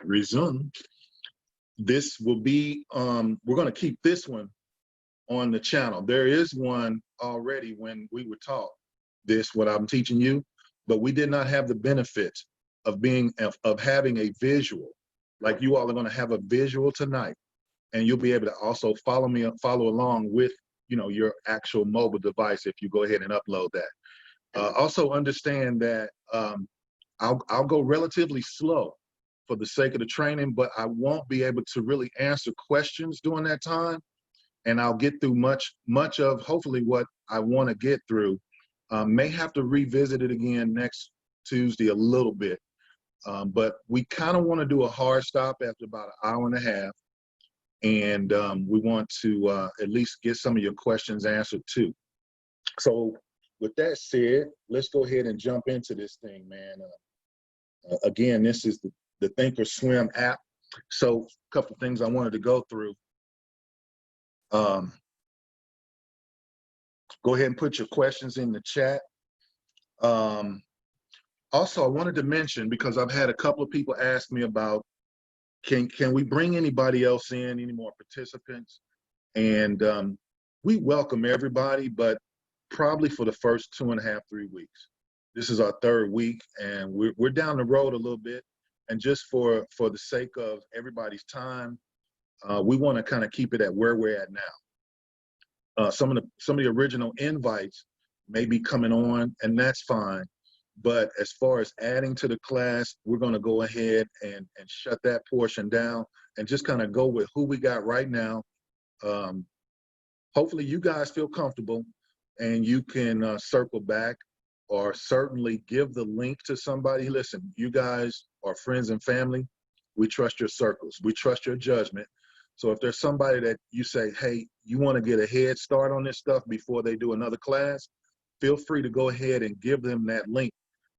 resume. This will be, we're going to keep this one on the channel. There is one already when we were taught this, what I'm teaching you, but we did not have the benefits of having a visual. Like you all are going to have a visual tonight, and you'll be able to also follow along with, you know, your actual mobile device if you go ahead and upload that. Also understand that I'll go relatively slow for the sake of the training, but I won't be able to really answer questions during that time. And I'll get through much of hopefully what I want to get through. May have to revisit it again next Tuesday a little bit. But we kind of want to do a hard stop after about an hour and a half. And we want to at least get some of your questions answered too. So with that said, let's go ahead and jump into this thing, man. Again, this is the ThinkorSwim app. So a couple of things I wanted to go through. Go ahead and put your questions in the chat. Also, I wanted to mention, because I've had a couple of people ask me about, can we bring anybody else in, any more participants? And we welcome everybody, but probably for the first 2.5, 3 weeks. This is our 3rd week, and we're down the road a little bit. And just for the sake of everybody's time, we want to kind of keep it at where we're at now. Some of the original invites may be coming on, and that's fine. But as far as adding to the class, we're going to go ahead and shut that portion down and just kind of go with who we got right now. Hopefully you guys feel comfortable and you can circle back, or certainly give the link to somebody. Listen, you guys are friends and family. We trust your circles. We trust your judgment. So if there's somebody that you say, hey, you want to get a head start on this stuff before they do another class, feel free to go ahead and give them that link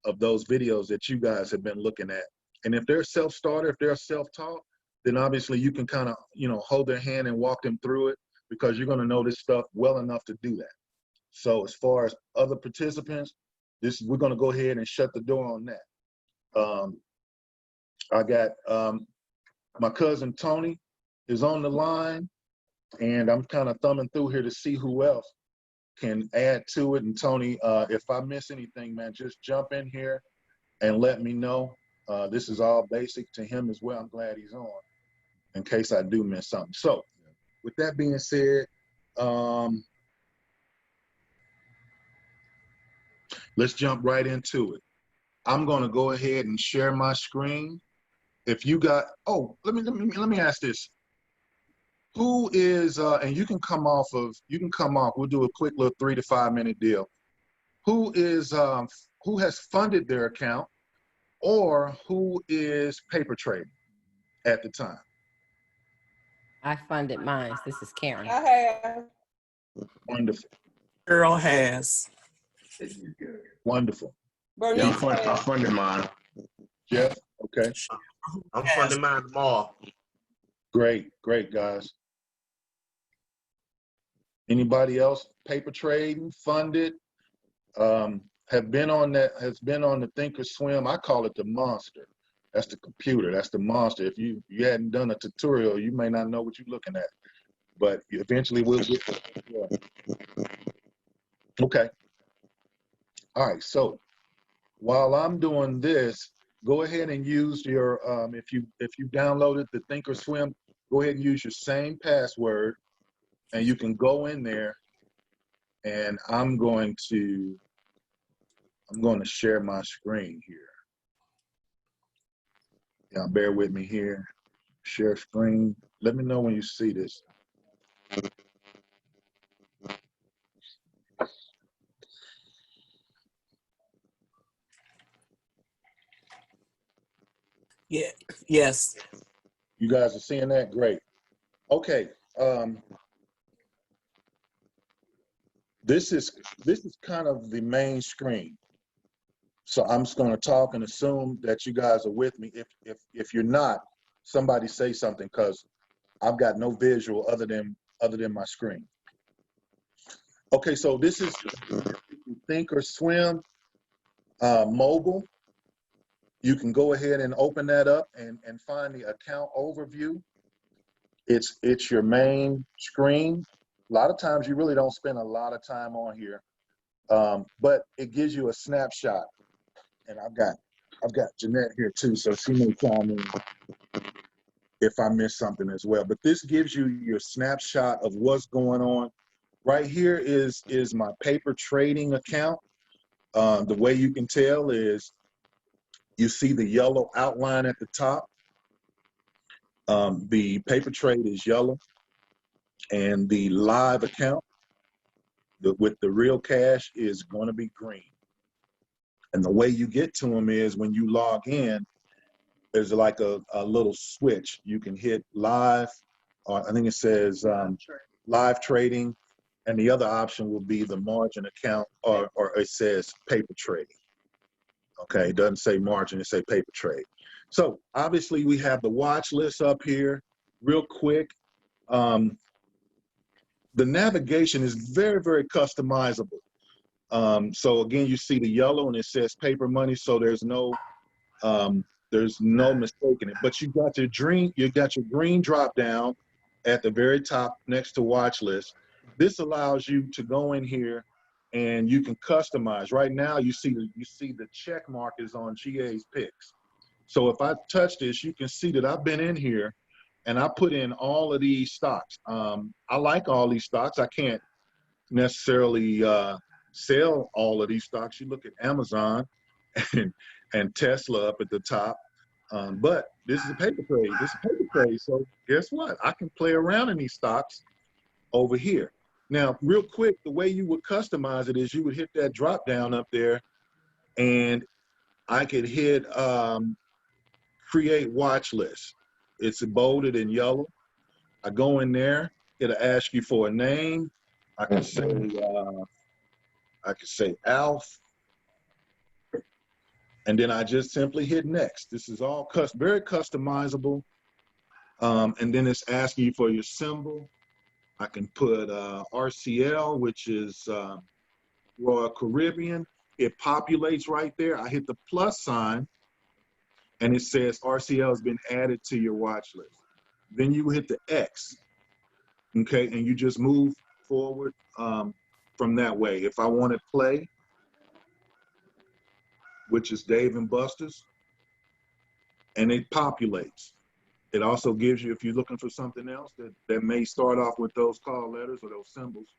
of those videos that you guys have been looking at. And if they're self-starter, if they're self-taught, then obviously you can kind of, you know, hold their hand and walk them through it, because you're going to know this stuff well enough to do that. So as far as other participants, we're going to go ahead and shut the door on that. I got my cousin Tony is on the line, and I'm kind of thumbing through here to see who else can add to it. And Tony, if I miss anything, man, just jump in here and let me know. This is all basic to him as well. I'm glad he's on in case I do miss something. So with that being said, let's jump right into it. I'm going to go ahead and share my screen. If you got, oh, let me ask this. Who is, and you can come off, we'll do a quick little 3 to 5 minute deal. Who has funded their account, or who is paper trading at the time? I funded mine. This is Karen. I have. Wonderful. Girl has. Wonderful. Yeah, I funded mine. Jeff, okay. I'm funding mine tomorrow. Great, guys. Anybody else paper trading, funded, has been on the ThinkorSwim? I call it the monster. That's the computer. That's the monster. If you hadn't done a tutorial, you may not know what you're looking at. But eventually we'll get there. Okay. All right. So while I'm doing this, go ahead and use your if you downloaded the ThinkorSwim, go ahead and use your same password, and you can go in there. And I'm going to share my screen here. Yeah, bear with me here. Share screen. Let me know when you see this. Yeah. Yes. You guys are seeing that? Great. Okay. This is kind of the main screen. So I'm just going to talk and assume that you guys are with me. If you're not, somebody say something, because I've got no visual other than my screen. Okay, so this is ThinkorSwim mobile. you can go ahead and open that up and find the account overview. It's your main screen. A lot of times you really don't spend a lot of time on here, but it gives you a snapshot. And I've got Jeanette here too, so she may chime in if I miss something as well. But this gives you your snapshot of what's going on. Right here is my paper trading account. The way you can tell is you see the yellow outline at the top. The paper trade is yellow, and the live account with the real cash is going to be green. And the way you get to them is when you log in, there's like a little switch. You can hit live, or I think it says live trading, and the other option will be the margin account, or it says paper trading. Okay, it doesn't say margin, it say paper trade. So obviously we have the watch list up here. Real quick, the navigation is very, very customizable. So again, you see the yellow and it says paper money, so there's no mistaking it. But you got your green drop down at the very top next to watch list. This allows you to go in here and you can customize. Right now, you see the check mark is on GA's picks. So if I touch this, you can see that I've been in here and I put in all of these stocks. I like all these stocks. I can't necessarily sell all of these stocks. You look at Amazon and Tesla up at the top. But this is a paper trade. This is a paper trade. So guess what? I can play around in these stocks over here. Now, real quick, the way you would customize it is you would hit that drop down up there, and I could hit create watch list. It's bolded in yellow. I go in there. It'll ask you for a name. I can say Alf, and then I just simply hit next. This is all very customizable. And then it's asking you for your symbol. I can put RCL, which is Royal Caribbean. It populates right there. I hit the plus sign, and it says RCL has been added to your watch list. Then you hit the X, okay, and you just move forward from that way. If I want to play, which is Dave and Buster's, and it populates. It also gives you, if you're looking for something else that may start off with those call letters or those symbols,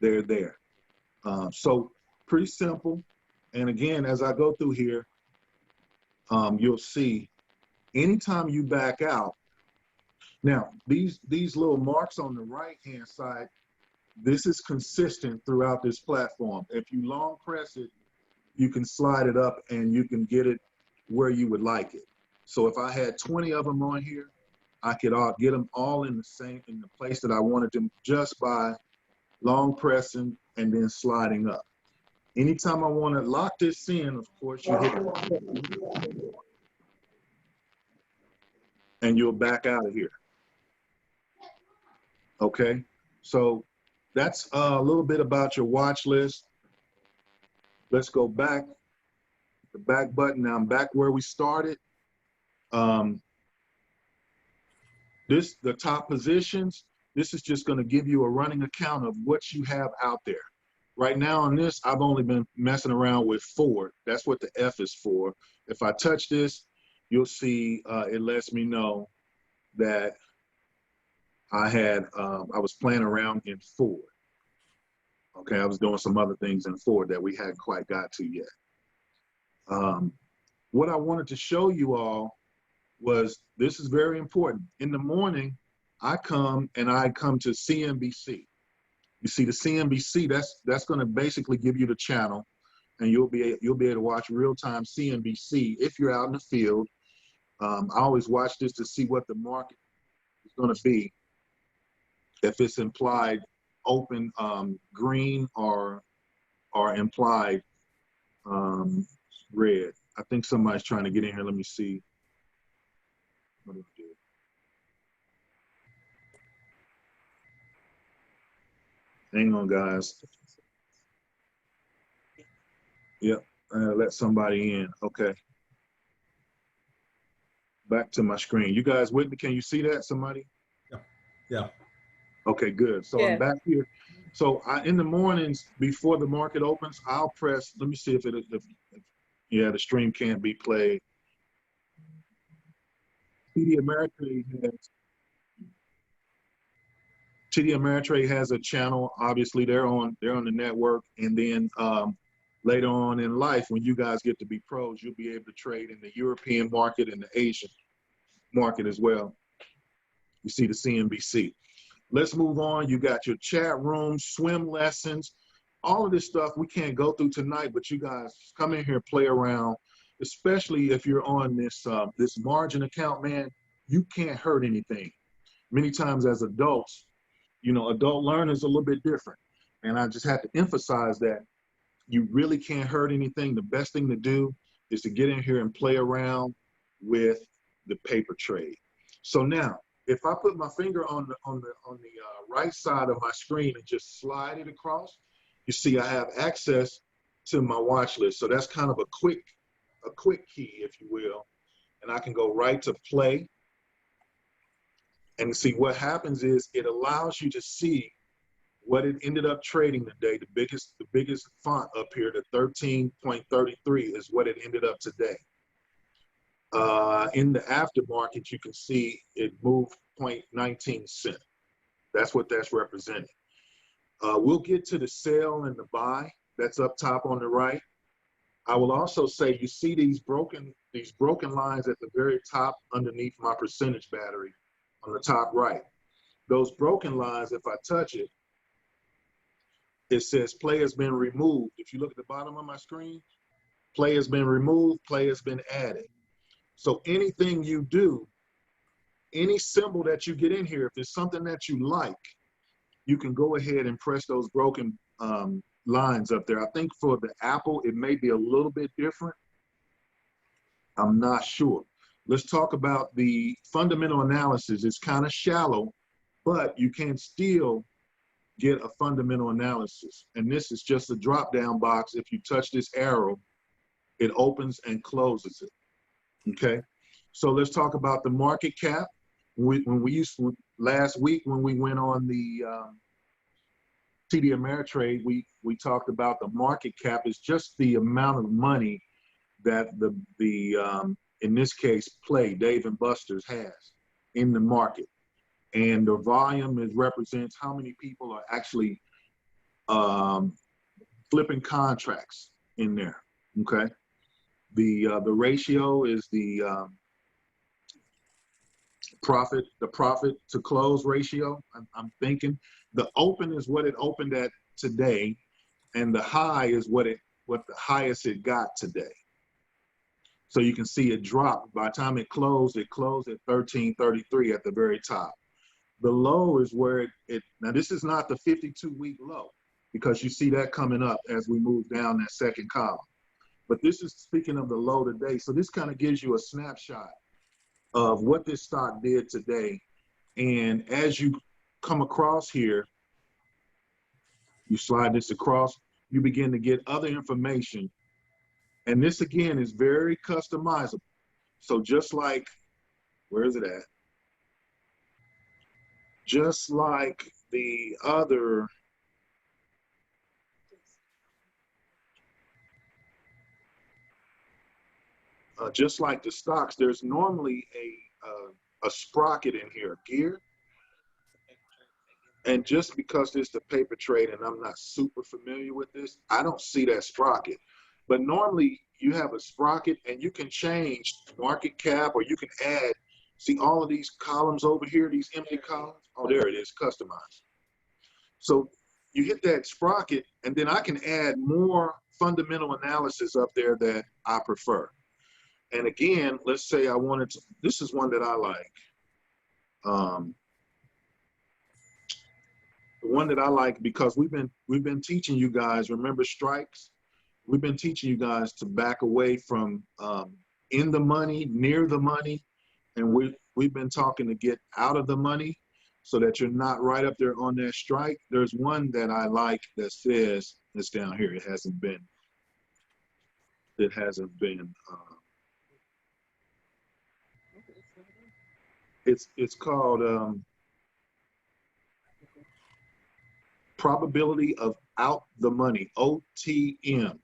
they're there. So pretty simple. And again, as I go through here, you'll see anytime you back out. Now, these little marks on the right-hand side, this is consistent throughout this platform. If you long press it, you can slide it up and you can get it where you would like it. So if I had 20 of them on here, I could get them all in the place that I wanted them just by long pressing and then sliding up. Anytime I want to lock this in, of course, you hit and you'll back out of here. Okay, so that's a little bit about your watch list. Let's go back, the back button. Now I'm back where we started. The top positions, this is just going to give you a running account of what you have out there. Right now on this, I've only been messing around with 4. That's what the F is for. If I touch this, you'll see it lets me know that I was playing around in 4. Okay, I was doing some other things in 4 that we hadn't quite got to yet. What I wanted to show you all was, this is very important. In the morning, I come to CNBC. You see the CNBC, that's going to basically give you the channel, and you'll be able to watch real-time CNBC if you're out in the field. I always watch this to see what the market is going to be, if it's implied open green or implied red. I think somebody's trying to get in here. Let me see. What do I do? Hang on, guys. Yep, let somebody in. Okay. back to my screen. You guys with me? Can you see that, somebody? Yeah. Okay, good. So Yeah. I'm back here. So in the mornings before the market opens, I'll press, let me see if yeah, the stream can't be played. TD Ameritrade has a channel. Obviously, they're on the network, and then later on in life, when you guys get to be pros, you'll be able to trade in the European market and the Asian market as well. You see the CNBC. Let's move on. You got your chat room, swim lessons, all of this stuff we can't go through tonight, but you guys come in here, play around, especially if you're on this this margin account, man. You can't hurt anything. Many times as adults, you know, adult learning is a little bit different. And I just have to emphasize that you really can't hurt anything. The best thing to do is to get in here and play around with the paper trade. So now, if I put my finger on the right side of my screen and just slide it across, you see I have access to my watch list. So that's kind of a quick key, if you will. And I can go right to play. And see what happens is it allows you to see what it ended up trading today. The biggest font up here, the 13.33 is what it ended up today. In the aftermarket, you can see it moved 0.19 cent. That's what that's representing. We'll get to the sell and the buy. That's up top on the right. I will also say you see these broken lines at the very top underneath my percentage battery on the top right. Those broken lines, if I touch it, it says play has been removed. If you look at the bottom of my screen, play has been removed, play has been added. So anything you do, any symbol that you get in here, if there's something that you like, you can go ahead and press those broken lines up there. I think for the Apple, it may be a little bit different. I'm not sure. Let's talk about the fundamental analysis. It's kind of shallow, but you can still get a fundamental analysis. And this is just a drop-down box. If you touch this arrow, it opens and closes it, okay? So let's talk about the market cap. Last week when we went on the TD Ameritrade, we talked about the market cap is just the amount of money that in this case, Dave & Buster's has in the market. And the volume represents how many people are actually flipping contracts in there, okay? The ratio is the profit to close ratio. I'm thinking the open is what it opened at today, and the high is what the highest it got today. So you can see it dropped. By the time it closed at 1333 at the very top. The low is where now this is not the 52-week low, because you see that coming up as we move down that second column. But this is speaking of the low today. So this kind of gives you a snapshot of what this stock did today. And as you come across here, you slide this across, you begin to get other information. And this again is very customizable. So just like, where is it at? Just like the other, just like the stocks, there's normally a sprocket in here, a gear. And just because it's the paper trade and I'm not super familiar with this, I don't see that sprocket. But normally you have a sprocket and you can change market cap, or you can add, see all of these columns over here, these empty columns? Oh, there it is, customized. So you hit that sprocket and then I can add more fundamental analysis up there that I prefer. And again, let's say I wanted to, this is one that I like. The one that I like, because we've been teaching you guys, remember strikes? We've been teaching you guys to back away from in the money, near the money, and we've been talking to get out of the money so that you're not right up there on that strike. There's one that I like that says, it's down here, it hasn't been It's called probability of out the money, OTM.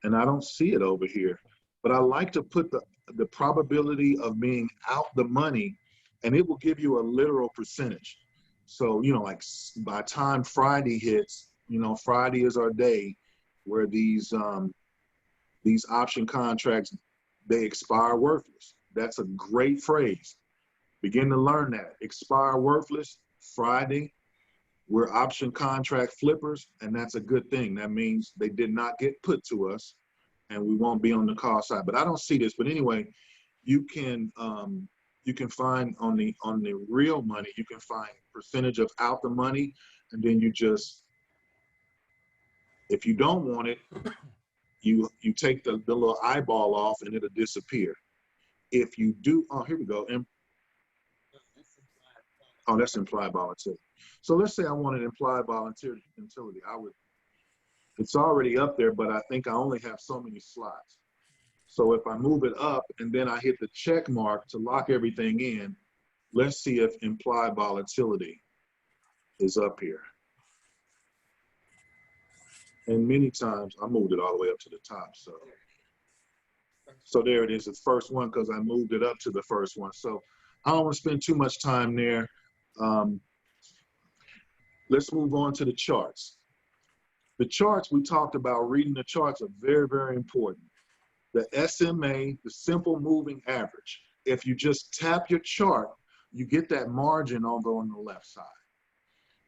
And I don't see it over here, but I like to put the probability of being out the money, and it will give you a literal percentage. So, you know, like by time Friday hits, you know, Friday is our day where these option contracts, they expire worthless. That's a great phrase. Begin to learn that. Expire worthless, Friday. We're option contract flippers, and that's a good thing. That means they did not get put to us, and we won't be on the call side. But I don't see this. But anyway, you can find on the real money, you can find percentage of out the money, and then you just, if you don't want it, you take the little eyeball off, and it'll disappear. If you do, oh, here we go. And oh, that's implied volatility. So let's say I wanted implied volatility. I would, it's already up there, but I think I only have so many slots. So if I move it up and then I hit the check mark to lock everything in, let's see if implied volatility is up here. And many times I moved it all the way up to the top. So there it is, the first one, because I moved it up to the first one. So I don't want to spend too much time there. Let's move on to the charts. The charts, we talked about reading the charts, are very, very important. The SMA, the simple moving average. If you just tap your chart, you get that margin over on the left side.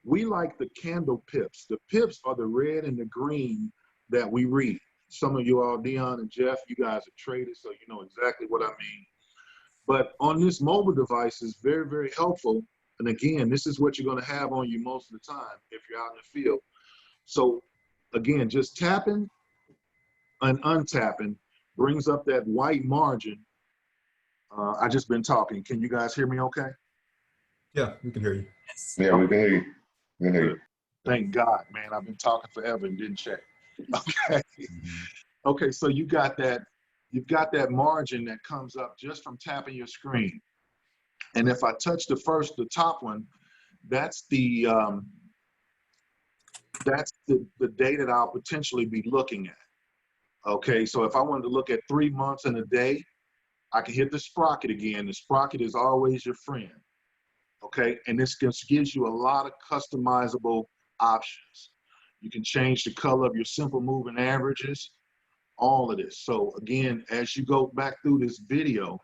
We like the candle pips. The pips are the red and the green that we read. Some of you all, Dion and Jeff, you guys are traders, so you know exactly what I mean. But on this mobile device is very, very helpful. And again, this is what you're going to have on you most of the time if you're out in the field. So again, just tapping and untapping brings up that white margin. I just been talking. Can you guys hear me okay? Yeah, we can hear you. Yeah, we can hear you. We can hear you. Thank God, man. I've been talking forever and didn't check. Okay. Okay, so you've got that margin that comes up just from tapping your screen. And if I touch the top one, that's the day that I'll potentially be looking at. Okay, so if I wanted to look at 3 months and a day, I can hit the sprocket again. The sprocket is always your friend. Okay, and this just gives you a lot of customizable options. You can change the color of your simple moving averages, all of this. So again, as you go back through this video,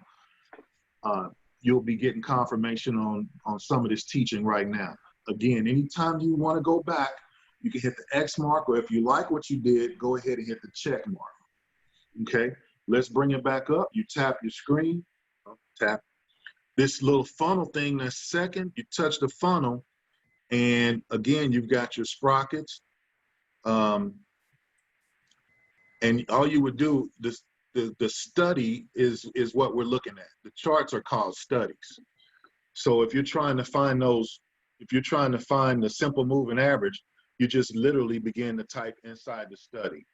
you'll be getting confirmation on some of this teaching right now. Again, anytime you want to go back, you can hit the X mark, or if you like what you did, go ahead and hit the check mark. Okay, let's bring it back up. You tap your screen, tap this little funnel thing that's second, you touch the funnel, and again, you've got your sprockets. And all you would do, the study is what we're looking at. The charts are called studies. So if you're trying to find the simple moving average, you just literally begin to type inside the study.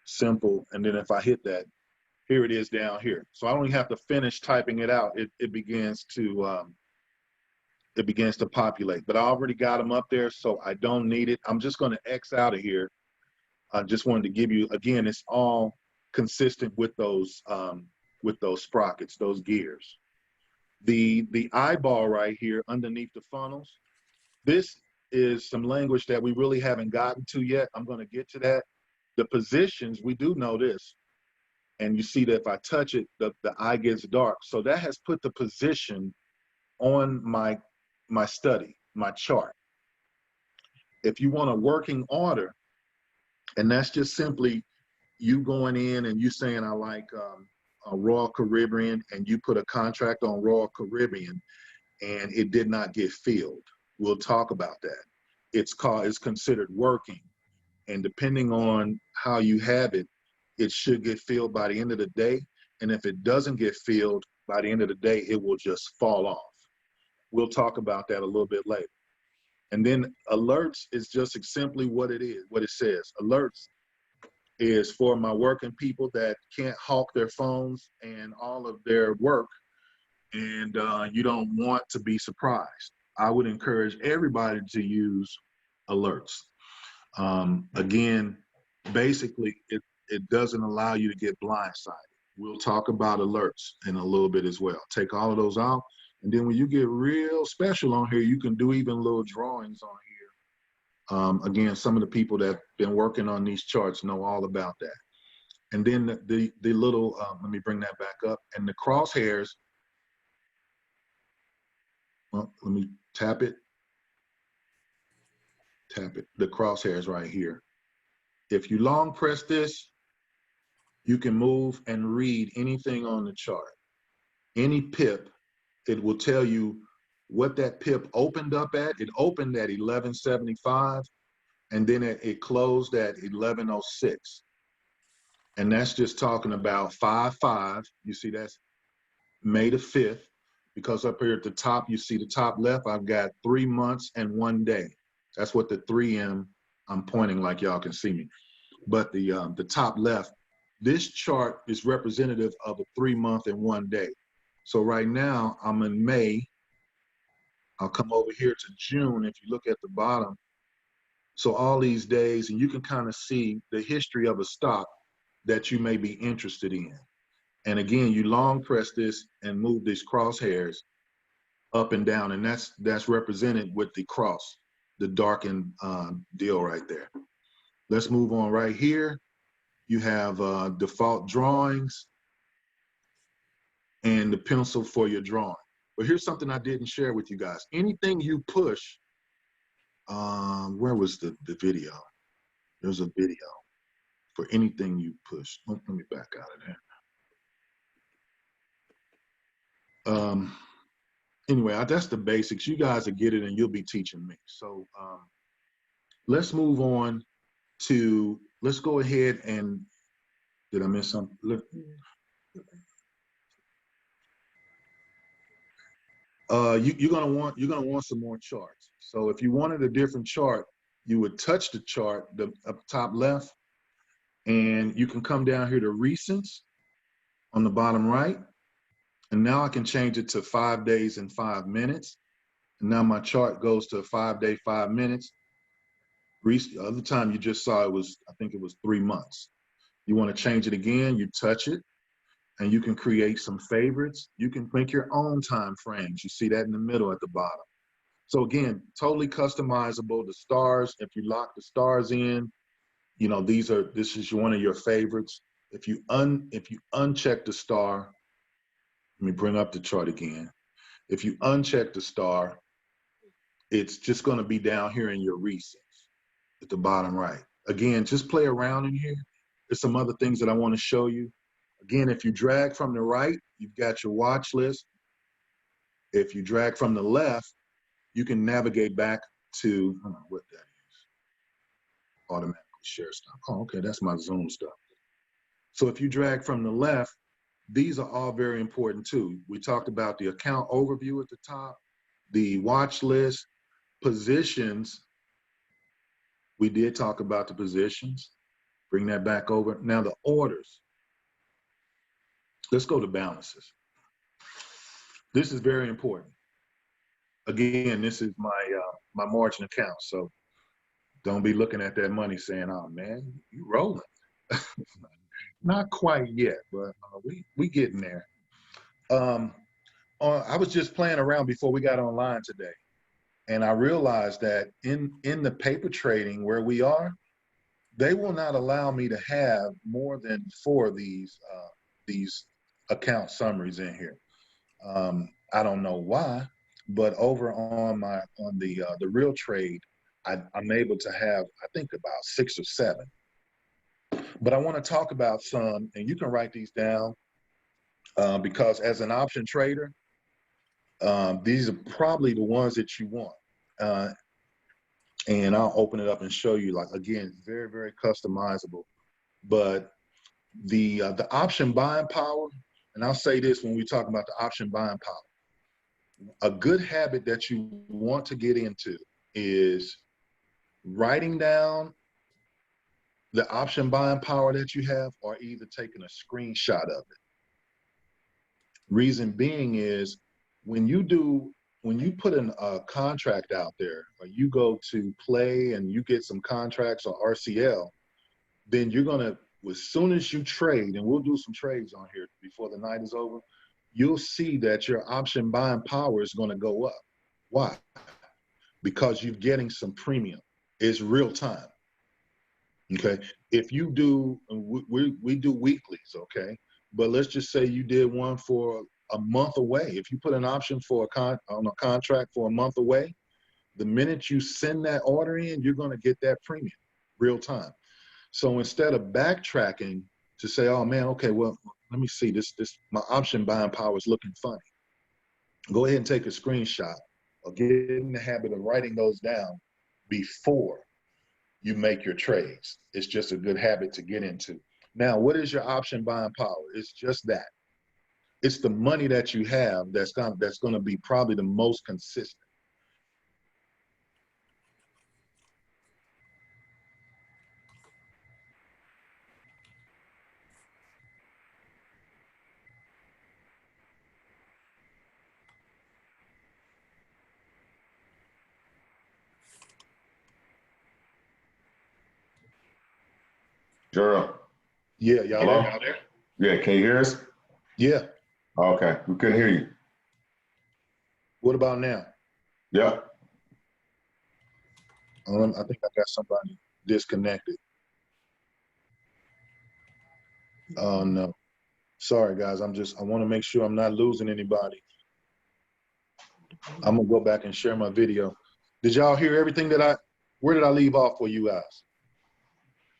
Simple, and then if I hit that, here it is down here. So I don't even have to finish typing it out. It begins to populate. But I already got them up there, so I don't need it. I'm just going to X out of here. I just wanted to give you, again, it's all consistent with those sprockets, those gears. The eyeball right here underneath the funnels, this is some language that we really haven't gotten to yet. I'm going to get to that. The positions, we do know this. And you see that if I touch it, the eye gets dark. So that has put the position on my study, my chart. If you want a working order, and that's just simply you going in and you saying, I like a Royal Caribbean, and you put a contract on Royal Caribbean and it did not get filled. We'll talk about that. It's considered working. And depending on how you have it, it should get filled by the end of the day. And if it doesn't get filled by the end of the day, it will just fall off. We'll talk about that a little bit later. And then alerts is just simply what it is, what it says. Alerts is for my working people that can't hawk their phones and all of their work, and you don't want to be surprised. I would encourage everybody to use alerts. Again, basically, it doesn't allow you to get blindsided. We'll talk about alerts in a little bit as well. Take all of those out. And then when you get real special on here, you can do even little drawings on here. Again, some of the people that have been working on these charts know all about that. And then the little, let me bring that back up. And the crosshairs, well, let me tap it. Tap it, the crosshairs right here. If you long press this, you can move and read anything on the chart. Any pip, it will tell you what that pip opened up at. It opened at 1175, and then it closed at 1106. And that's just talking about 5/5. You see that's May the 5th, because up here at the top, you see the top left, I've got 3 months and 1 day. That's what the 3M, I'm pointing like y'all can see me. But the top left, this chart is representative of a 3 month and 1 day. So right now I'm in May. I'll come over here to June. If you look at the bottom, so all these days, and you can kind of see the history of a stock that you may be interested in. And again, you long press this and move these crosshairs up and down, and that's represented with the cross, the darkened deal right there. Let's move on right here. You have default drawings and the pencil for your drawing. But here's something I didn't share with you guys. Anything you push, where was the video? There's a video for anything you push. Oh, let me back out of there. Anyway, that's the basics. You guys will get it and you'll be teaching me. So let's move on to, let's go ahead and, did I miss something? Look. You're gonna want some more charts. So if you wanted a different chart, you would touch the chart, the up top left, and you can come down here to recents on the bottom right. And now I can change it to 5 days and 5 minutes. And now my chart goes to 5 day, 5 minutes. The other time you just saw it was, I think it was 3 months. You want to change it again, you touch it, and you can create some favorites. You can make your own time frames. You see that in the middle at the bottom. So again, totally customizable. The stars, if you lock the stars in, you know, this is one of your favorites. If you uncheck the star, let me bring up the chart again. If you uncheck the star, it's just going to be down here in your recents at the bottom right. Again, just play around in here. There's some other things that I want to show you. Again, if you drag from the right, you've got your watch list. If you drag from the left, you can navigate back to, I don't know what that is. Automatically share stuff. Oh, okay, that's my Zoom stuff. So if you drag from the left, these are all very important too. We talked about the account overview at the top, the watch list, positions. We did talk about the positions. Bring that back over. Now the orders. Let's go to balances. This is very important. Again, this is my margin account. So don't be looking at that money saying, "Oh man, you rolling." Not quite yet, but we getting there. I was just playing around before we got online today, and I realized that in the paper trading where we are, they will not allow me to have more than 4 of these account summaries in here. I don't know why, but over on the real trade, I'm able to have, I think, about 6 or 7. But I want to talk about some, and you can write these down because as an option trader, these are probably the ones that you want. And I'll open it up and show you, like, again, very, very customizable. But the option buying power, and I'll say this when we talk about the option buying power, a good habit that you want to get into is writing down the option buying power that you have, or either taking a screenshot of it. Reason being is when you put a contract out there, or you go to play and you get some contracts or RCL, then you're gonna, as soon as you trade, and we'll do some trades on here before the night is over, you'll see that your option buying power is gonna go up. Why? Because you're getting some premium. It's real time. Okay. If you do, we do weeklies, okay? But let's just say you did one for a month away. If you put an option for on a contract for a month away, the minute you send that order in, you're gonna get that premium real time. So instead of backtracking to say, oh man, okay, well, let me see, my option buying power is looking funny. Go ahead and take a screenshot, or get in the habit of writing those down before you make your trades. It's just a good habit to get into. Now, what is your option buying power? It's just that. It's the money that you have that's gonna be probably the most consistent. Gerald. Yeah, y'all Hello? there? Yeah, can you hear us? Yeah. Okay, we couldn't hear you. What about now? Yeah. I think I got somebody disconnected. Oh no. Sorry guys, I want to make sure I'm not losing anybody. I'm gonna go back and share my video. Did y'all hear everything where did I leave off for you guys?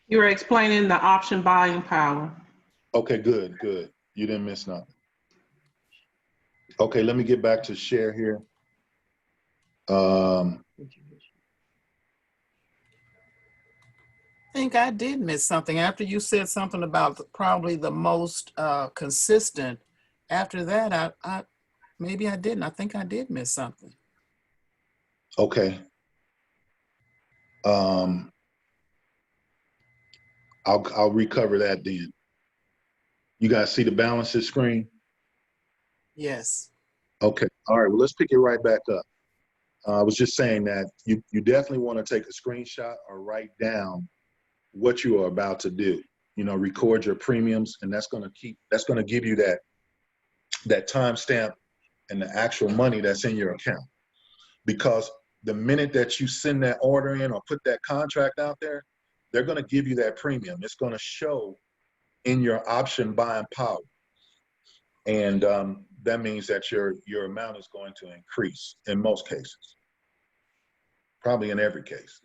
You were explaining the option buying power. Okay, good. You didn't miss nothing. Okay, let me get back to share here. I think I did miss something after you said something about probably the most consistent. After that, I maybe I didn't. I think I did miss something. Okay. I'll recover that then. You guys see the balances screen? Yes. Okay. All right. Well, let's pick it right back up. I was just saying that you definitely want to take a screenshot or write down what you are about to do. Record your premiums, and that's going to give you that timestamp and the actual money that's in your account. Because the minute that you send that order in or put that contract out there, they're going to give you that premium. It's going to show in your option buying power. And that means that your amount is going to increase in most cases, probably in every case.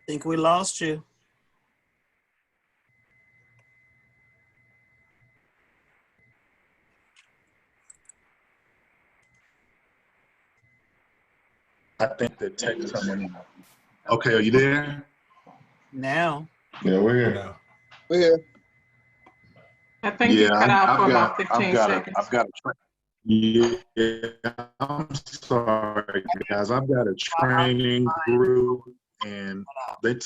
Think we lost you. I think the text coming in. Okay, are you there? Now. Yeah, we're here. Now. We're here. I think you cut out for about 15 I've seconds. got a yeah, I'm sorry, guys. I've got a training group, and they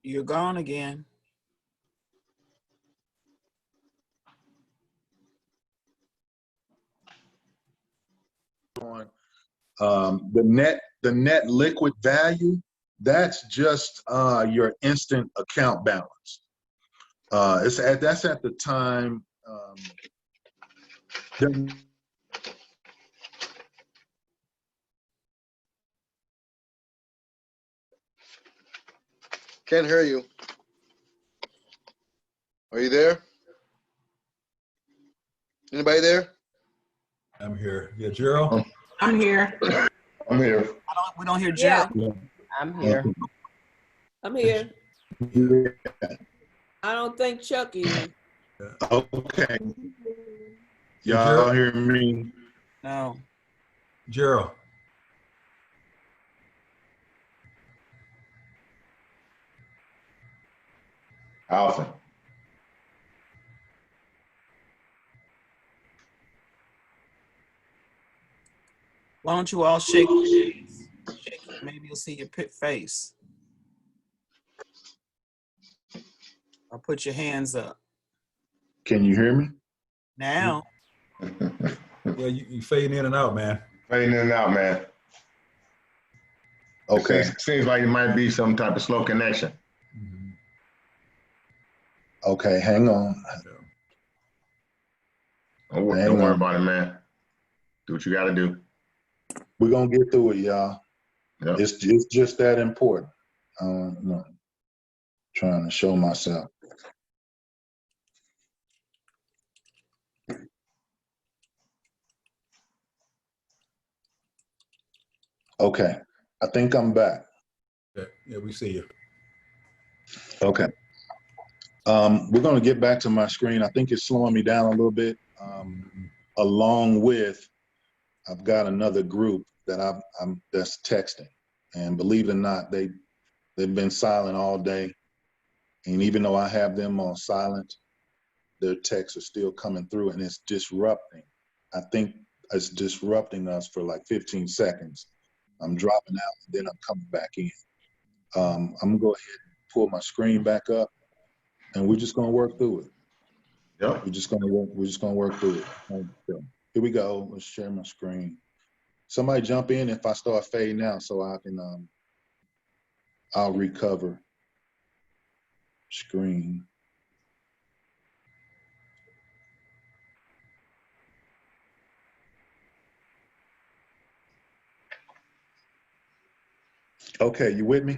You're gone again. on the net liquid value. That's just your instant account balance. That's at the time. Can't hear you. Are you there? Anybody there? I'm here. Yeah, Gerald? I'm here. I'm here. We don't hear Yeah. Gerald. I'm here. I'm here. Yeah. I don't think Chuck is. Okay. Yeah, Y'all hear me? No. Gerald. Alpha. Why don't you all shake hands? Shake, maybe you'll see your face. Or put your hands up. Can you hear me? Now, Yeah, you fading in and out, man. Fading in and out, man. Okay. Seems like it might be some type of slow connection. Mhm. Okay, hang on. Don't Hang worry on. about it, man. Do what you got to do. We're gonna get through it, y'all. Yep. It's just that important. No, trying to show myself. Okay, I think I'm back. Yeah, we see you. Okay. We're gonna get back to my screen. I think it's slowing me down a little bit. Along with, I've got another group that I'm that's texting, and believe it or not, they've been silent all day. And even though I have them on silent, their texts are still coming through, and it's disrupting. I think it's disrupting us for like 15 seconds. I'm dropping out, and then I'm coming back in. I'm gonna go ahead and pull my screen back up, and we're just gonna work through it. Yep. We're just gonna work through it. Here we go. Let's share my screen. Somebody jump in if I start fading out, so I can I'll recover screen. Okay, you with me?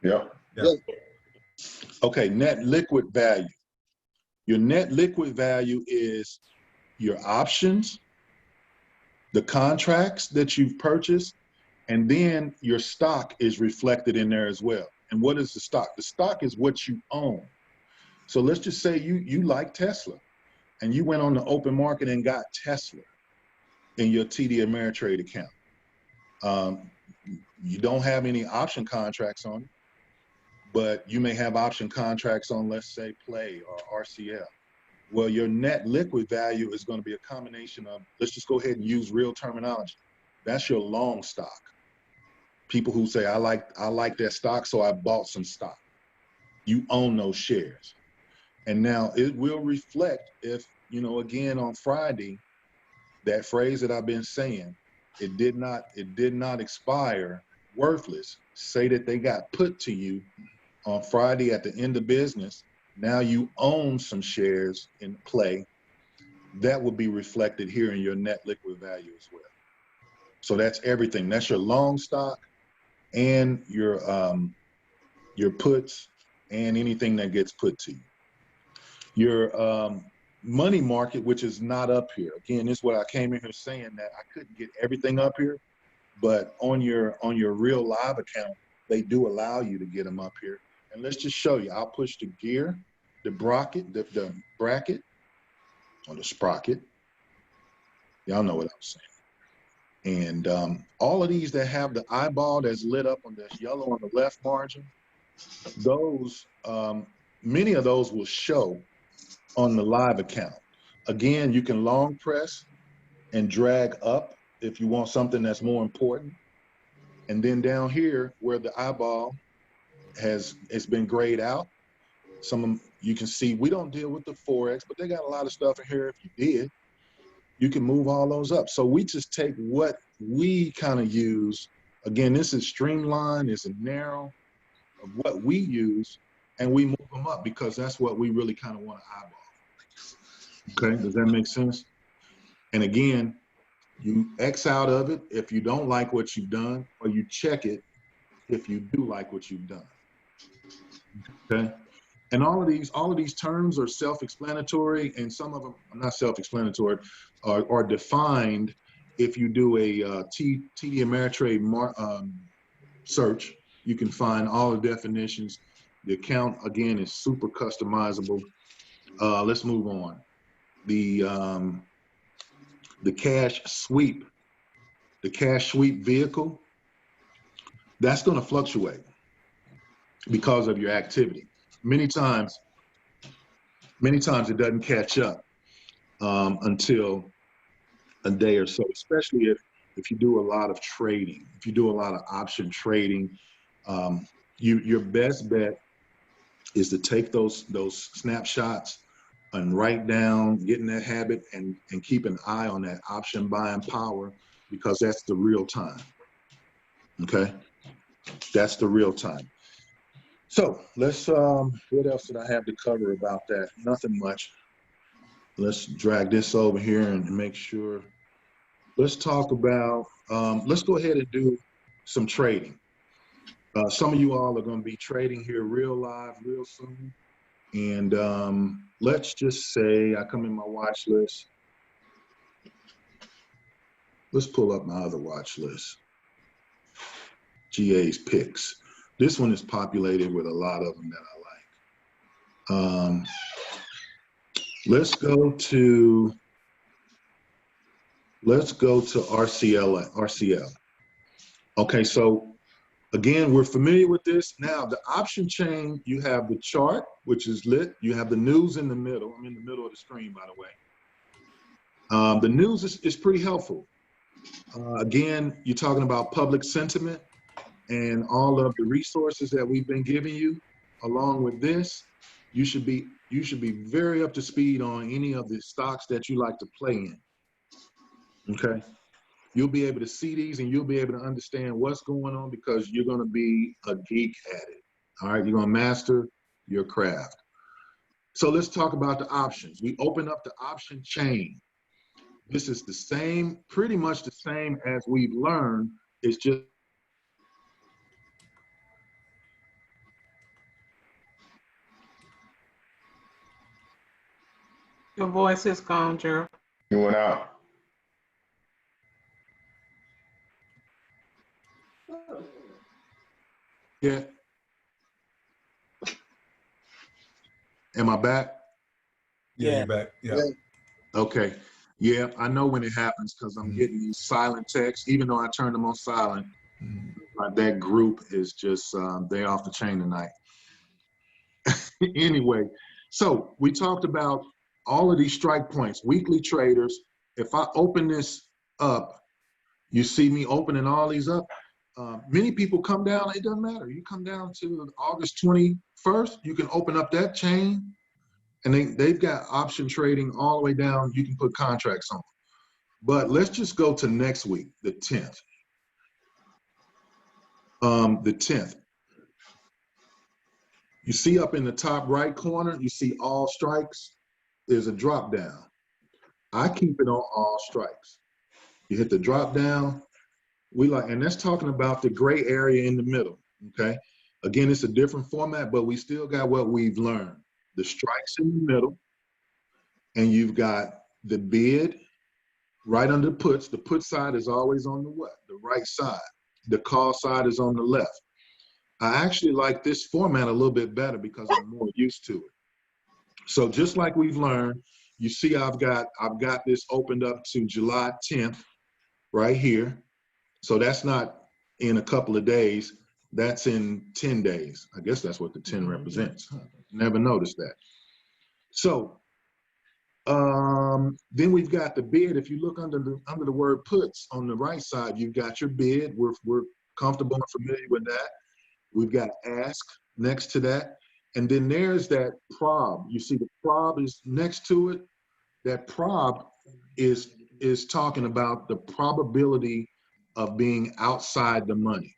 Yep. Yeah. Okay, net liquid value. Your net liquid value is your options, the contracts that you've purchased, and then your stock is reflected in there as well. And what is the stock? The stock is what you own. So let's just say you like Tesla, and you went on the open market and got Tesla in your TD Ameritrade account. You don't have any option contracts on it, but you may have option contracts on, let's say, Play or RCL. Well, your net liquid value is going to be a combination of, let's just go ahead and use real terminology. That's your long stock. People who say, I like that stock, so I bought some stock. You own those shares. And now it will reflect if, again, on Friday, that phrase that I've been saying, it did not expire worthless. Say that they got put to you on Friday at the end of business. Now you own some shares in Play. That will be reflected here in your net liquid value as well. So that's everything. That's your long stock and your puts and anything that gets put to you. Your money market, which is not up here. Again, this is what I came in here saying, that I couldn't get everything up here, but on your real live account, they do allow you to get them up here. And let's just show you. I'll push the gear, the bracket, the bracket, or the sprocket. Y'all know what I'm saying. And all of these that have the eyeball that's lit up on this yellow on the left margin, those, many of those will show on the live account. Again, you can long press and drag up if you want something that's more important. And then down here where the eyeball it's been grayed out, you can see we don't deal with the Forex, but they got a lot of stuff in here. If you did, you can move all those up. So we just take what we kind of use. Again, this is streamlined, it's a narrow of what we use, and we move them up because that's what we really kind of want to eyeball. Okay, does that make sense? And again, you X out of it if you don't like what you've done, or you check it if you do like what you've done. Okay, and all of these terms are self-explanatory, and some of them are not self-explanatory, are defined if you do a TD Ameritrade search. You can find all the definitions. The account again is super customizable. Let's move on. The cash sweep vehicle, that's going to fluctuate because of your activity. Many times Many times it doesn't catch up until a day or so, especially if you do a lot of trading, if you do a lot of option trading. Your best bet is to take those snapshots and write down, get in that habit, and keep an eye on that option buying power, because that's the real time. Okay, that's the real time. So let's what else did I have to cover about that? Nothing much. Let's drag this over here and make sure. Let's talk about, let's go ahead and do some trading. Some of you all are going to be trading here real live, real soon. And let's just say I come in my watch list. Let's pull up my other watch list. GA's picks. This one is populated with a lot of them that I like. Let's go to RCL. Okay, so again, we're familiar with this. Now, the option chain, you have the chart, which is lit. You have the news in the middle. I'm in the middle of the screen, by the way. The news is pretty helpful. Again, you're talking about public sentiment and all of the resources that we've been giving you. Along with this, you should be very up to speed on any of the stocks that you like to play in. Okay, you'll be able to see these and you'll be able to understand what's going on, because you're going to be a geek at it. All right, you're going to master your craft. So let's talk about the options. We open up the option chain. This is the same, pretty much the same as we've learned. It's just Your voice is gone, Gerald. You went out. yeah. Am I back? Yeah, Yeah. you're back. Yeah. Yeah. Okay. Yeah, I know when it happens, because I'm getting these silent texts. Even though I turned them on silent, that group is just, they off the chain tonight. Anyway, so we talked about all of these strike points, weekly traders. If I open this up, you see me opening all these up. Many people come down, it doesn't matter. You come down to August 21st, you can open up that chain, and they've got option trading all the way down. You can put contracts on. But let's just go to next week, the 10th. The 10th. You see up in the top right corner, you see all strikes. There's a drop down. I keep it on all strikes. You hit the drop down. And that's talking about the gray area in the middle. Okay. Again, it's a different format, but we still got what we've learned. The strikes in the middle, and you've got the bid right under puts. The put side is always on the what? The right side. The call side is on the left. I actually like this format a little bit better because I'm more used to it. So just like we've learned, you see I've got this opened up to July 10th right here. So that's not in a couple of days. That's in 10 days. I guess that's what the 10 represents. Never noticed that. So then we've got the bid. If you look under the word puts on the right side, you've got your bid. We're comfortable and familiar with that. We've got ask next to that. And then there's that prob. You see the prob is next to it. That prob is talking about the probability of being outside the money.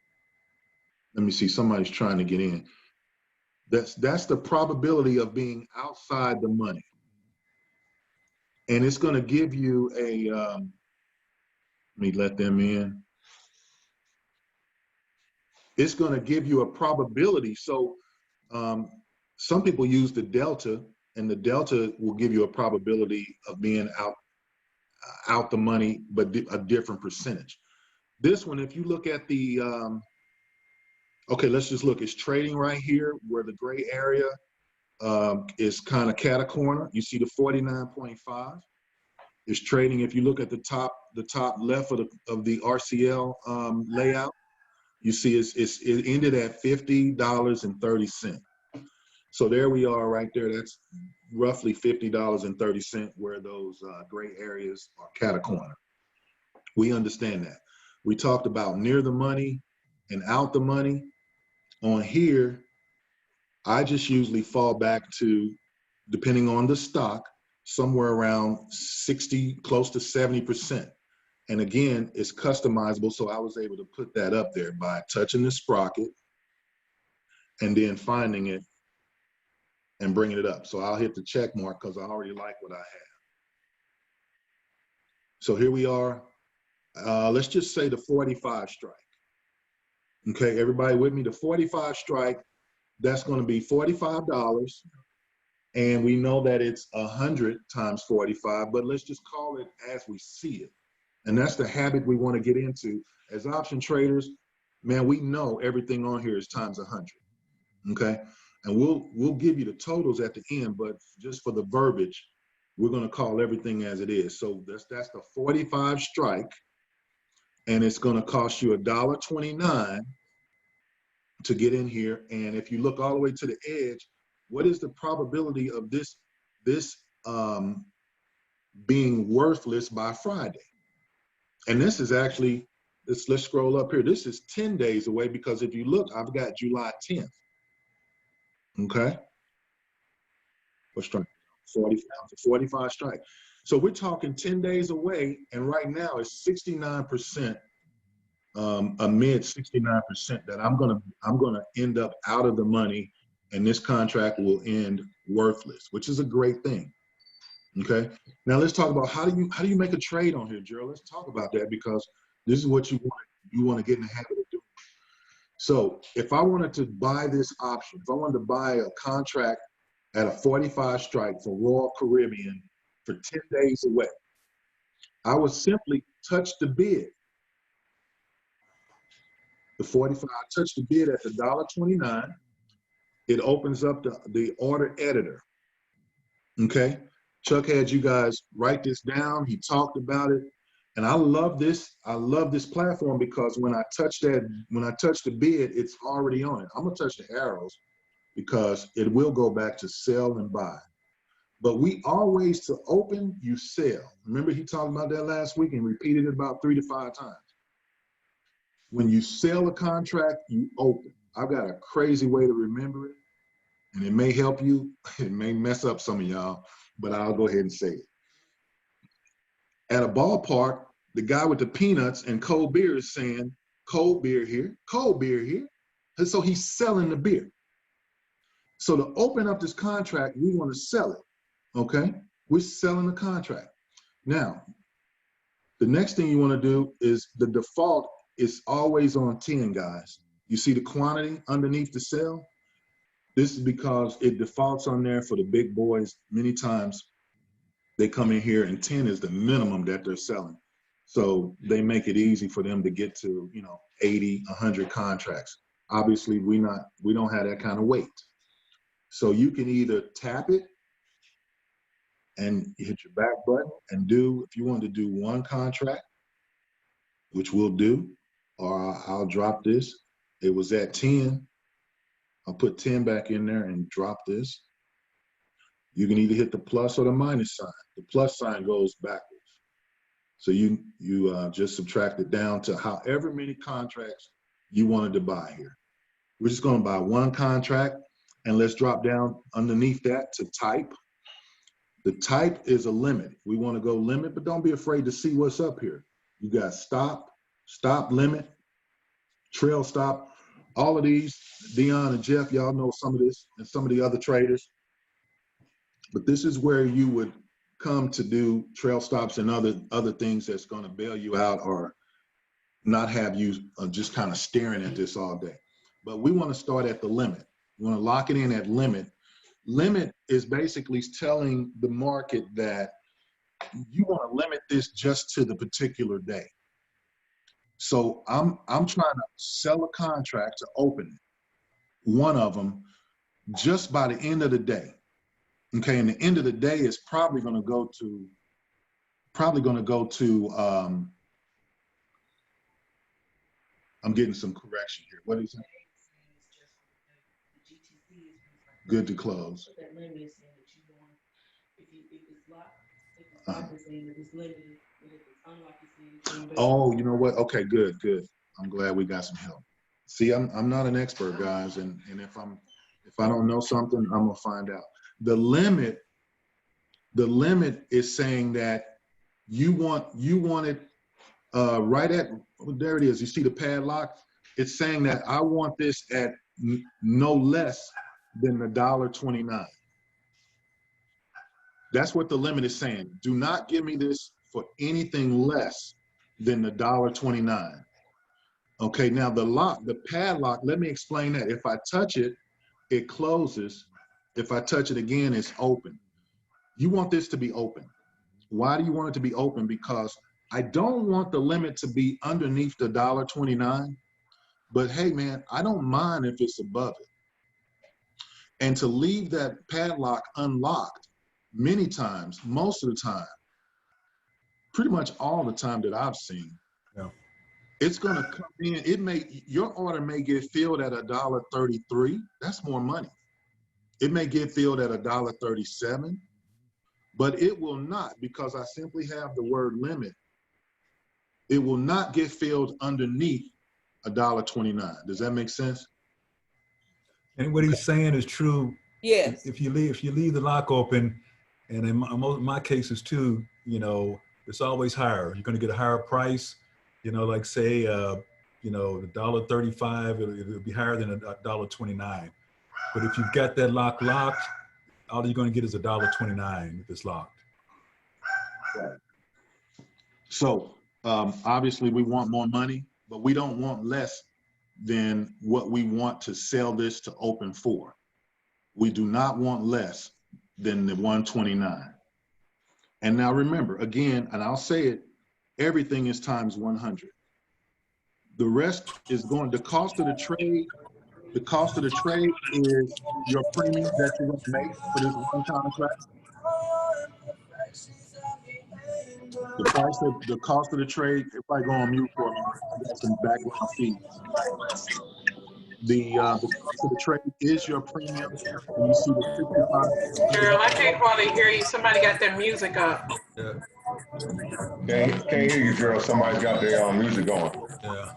Let me see, somebody's trying to get in. That's the probability of being outside the money. And it's going to give you a, let me let them in. It's going to give you a probability. So some people use the delta, and the delta will give you a probability of being out the money, but a different percentage. This one, if you look at the, okay, let's just look. It's trading right here where the gray area is kind of cat a corner. You see the 49.5. It's trading. If you look at the top left of the RCL layout, you see it ended at $50.30. So there we are right there. roughly $50.30 where those gray areas are cat a corner. We understand that. We talked about near the money and out the money. On here, I just usually fall back to, depending on the stock, somewhere around 60, close to 70%. And again, it's customizable, so I was able to put that up there by touching the sprocket and then finding it and bringing it up. So I'll hit the check mark because I already like what I have. So here we are. Let's just say the 45 strike. Okay, everybody with me? The 45 strike, that's going to be $45. And we know that it's 100 times 45, but let's just call it as we see it. And that's the habit we want to get into. As option traders, man, we know everything on here is times 100, okay? And we'll give you the totals at the end, but just for the verbiage, we're going to call everything as it is. So that's the 45 strike, and it's going to cost you $1.29 to get in here. And if you look all the way to the edge, what is the probability of this being worthless by Friday? And this is actually, let's scroll up here. This is 10 days away because if you look, I've got July 10th. Okay. What strike? 45 strike. So we're talking 10 days away, and right now it's 69%, a mid 69% that I'm gonna end up out of the money, and this contract will end worthless, which is a great thing. Okay. Now let's talk about how do you make a trade on here, Gerald? Let's talk about that because this is what you want to get in the habit of doing. So if I wanted to buy this option, if I wanted to buy a contract at a 45 strike for Royal Caribbean for 10 days away, I would simply touch the bid. The 45, I touch the bid at the $1.29. It opens up the order editor. Okay. Chuck had you guys write this down. He talked about it. And I love this. I love this platform because when I touch the bid, it's already on it. I'm gonna touch the arrows because it will go back to sell and buy. But we always, to open, you sell. Remember he talked about that last week and repeated it about 3 to 5 times. When you sell a contract, you open. I've got a crazy way to remember it, and it may help you. It may mess up some of y'all, but I'll go ahead and say it. At a ballpark, the guy with the peanuts and cold beer is saying, cold beer here, cold beer here. And so he's selling the beer. So to open up this contract, we want to sell it, okay? We're selling the contract. Now, the next thing you want to do is the default is always on 10, guys. You see the quantity underneath the sell? This is because it defaults on there for the big boys. Many times they come in here and 10 is the minimum that they're selling. So they make it easy for them to get to, 80, 100 contracts. Obviously, we don't have that kind of weight. So you can either tap it and hit your back button and if you want to do one contract, which we'll do, or I'll drop this. It was at 10. I'll put 10 back in there and drop this. You can either hit the plus or the minus sign. The plus sign goes backwards. So you just subtract it down to however many contracts you wanted to buy here. We're just going to buy one contract, and let's drop down underneath that to type. The type is a limit. We want to go limit, but don't be afraid to see what's up here. You got stop limit, trail stop. All of these, Dion and Jeff, y'all know some of this and some of the other traders. But this is where you would come to do trail stops and other things that's going to bail you out or not have you just kind of staring at this all day. But we want to start at the limit. We want to lock it in at limit. Limit is basically telling the market that you want to limit this just to the particular day. So I'm trying to sell a contract to open it, one of them, just by the end of the day. Okay, and the end of the day is probably going to go to I'm getting some correction here. What is it? Good to close. Uh-huh. Oh, you know what? Okay, good, good. I'm glad we got some help. See, I'm not an expert, guys, and if I don't know something, I'm gonna find out. The limit is saying that you want it right at, oh, there it is. You see the padlock? It's saying that I want this at no less than $1.29. That's what the limit is saying. Do not give me this for anything less than $1.29. Okay, now the padlock, let me explain that. If I touch it, it closes. If I touch it again, it's open. You want this to be open. Why do you want it to be open? Because I don't want the limit to be underneath the $1.29, but hey man, I don't mind if it's above it. And to leave that padlock unlocked many times, most of the time, pretty much all the time that I've seen, Yeah. it's gonna come in, your order may get filled at $1.33, that's more money. It may get filled at $1.37, but it will not, because I simply have the word limit. It will not get filled underneath $1.29. Does that make sense? And what he's saying is true. Yes. If you leave the lock open, and in my cases too, you know, it's always higher. You're going to get a higher price. You know, like say, you know, $1.35, it'll be higher than $1.29. But if you've got that lock locked, all you're going to get is $1.29 if it's locked. So obviously we want more money, but we don't want less than what we want to sell this to open for. We do not want less than the 129. And now remember, again, and I'll say it, everything is times 100. The rest is going, the cost of the trade is your premium that you're going to make for this one contract. The cost of the trade, if I go on mute for a minute, I got some background feed. The cost of the trade is your premium. And you see the 65. Girl, I can't hardly hear you. Somebody got their music up. Yeah. Can't hear you, girl. Somebody's got their music going. Yeah.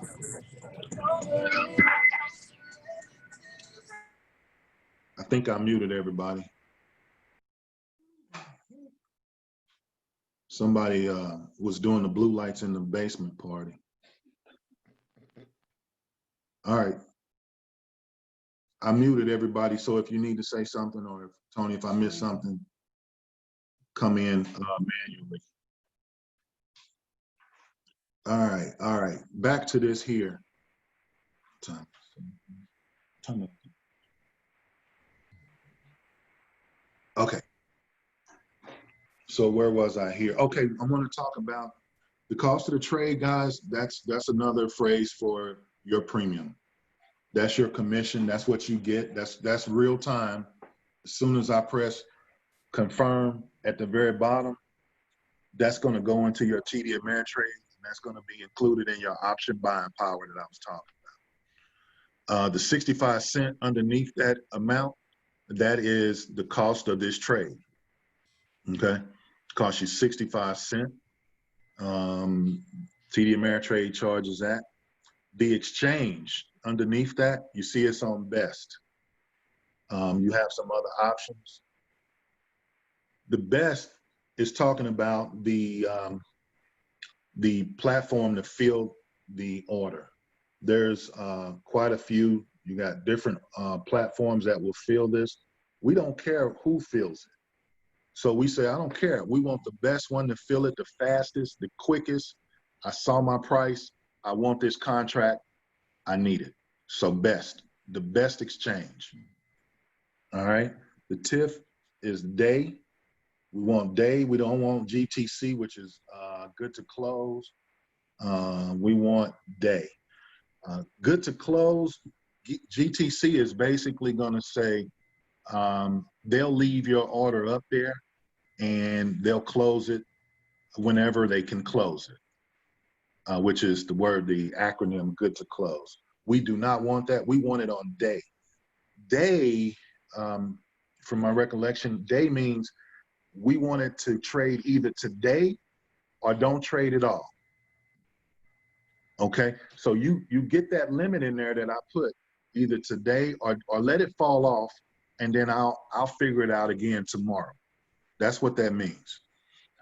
I think I muted everybody. Somebody was doing the blue lights in the basement party. All right. I muted everybody, so if you need to say something, or if Tony, if I missed something, come in manually. All right. Back to this here. Okay. So where was I here? Okay, I want to talk about the cost of the trade, guys. That's another phrase for your premium. That's your commission. That's what you get. That's real time. As soon as I press confirm at the very bottom, that's going to go into your TD Ameritrade, and that's going to be included in your option buying power that I was talking about. The 65 cents underneath that amount, that is the cost of this trade. Okay, it costs you 65 cents. TD Ameritrade charges that. The exchange underneath that, you see it's on best. You have some other options. The best is talking about the platform to fill the order. There's quite a few. You got different platforms that will fill this. We don't care who fills it. So we say, I don't care. We want the best one to fill it, the fastest, the quickest. I saw my price. I want this contract. I need it. So best, the best exchange. All right. The TIF is day. We want day. We don't want GTC, which is good to close. We want day. Good to close. GTC is basically going to say they'll leave your order up there and they'll close it whenever they can close it, which is the acronym good to close. We do not want that. We want it on day. Day, from my recollection, day means we wanted to trade either today or don't trade at all. Okay, so you get that limit in there that I put either today or let it fall off, and then I'll figure it out again tomorrow. That's what that means.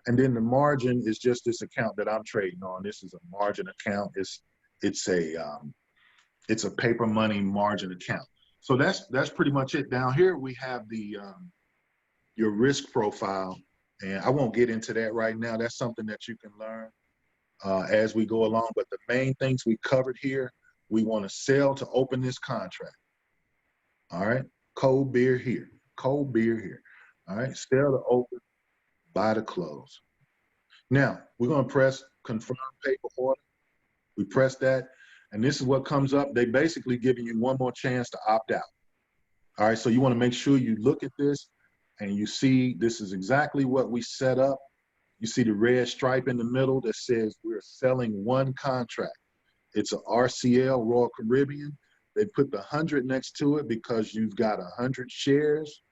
And then the margin is just this account that I'm trading on. This is a margin account. It's a paper money margin account. So that's pretty much it. Down here we have the your risk profile, and I won't get into that right now. That's something that you can learn as we go along. But the main things we covered here, we want to sell to open this contract. All right, cold beer here, cold beer here. All right, sell to open, buy to close. Now we're going to press confirm paper order. We press that, and this is what comes up. They basically giving you one more chance to opt out. All right, so you want to make sure you look at this and you see this is exactly what we set up. You see the red stripe in the middle that says we're selling one contract. It's a RCL, Royal Caribbean. They put the 100 next to it because you've got 100 shares.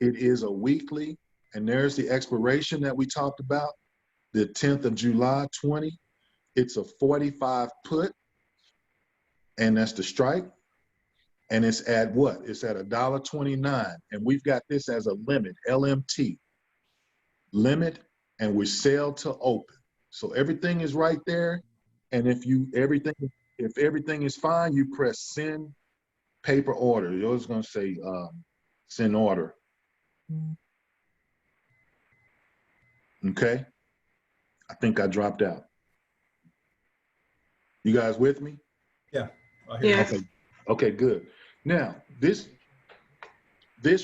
It is a weekly, and there's the expiration that we talked about, the 10th of July, 20. It's a 45 put, and that's the strike. And it's at what? It's at $1.29, and we've got this as a limit, LMT, limit, and we sell to open. So everything is right there, and if everything is fine, you press send paper order. You're just gonna say send order. Okay, I think I dropped out. You guys with me? Yeah. I hear you. Yes. Okay, good. Now this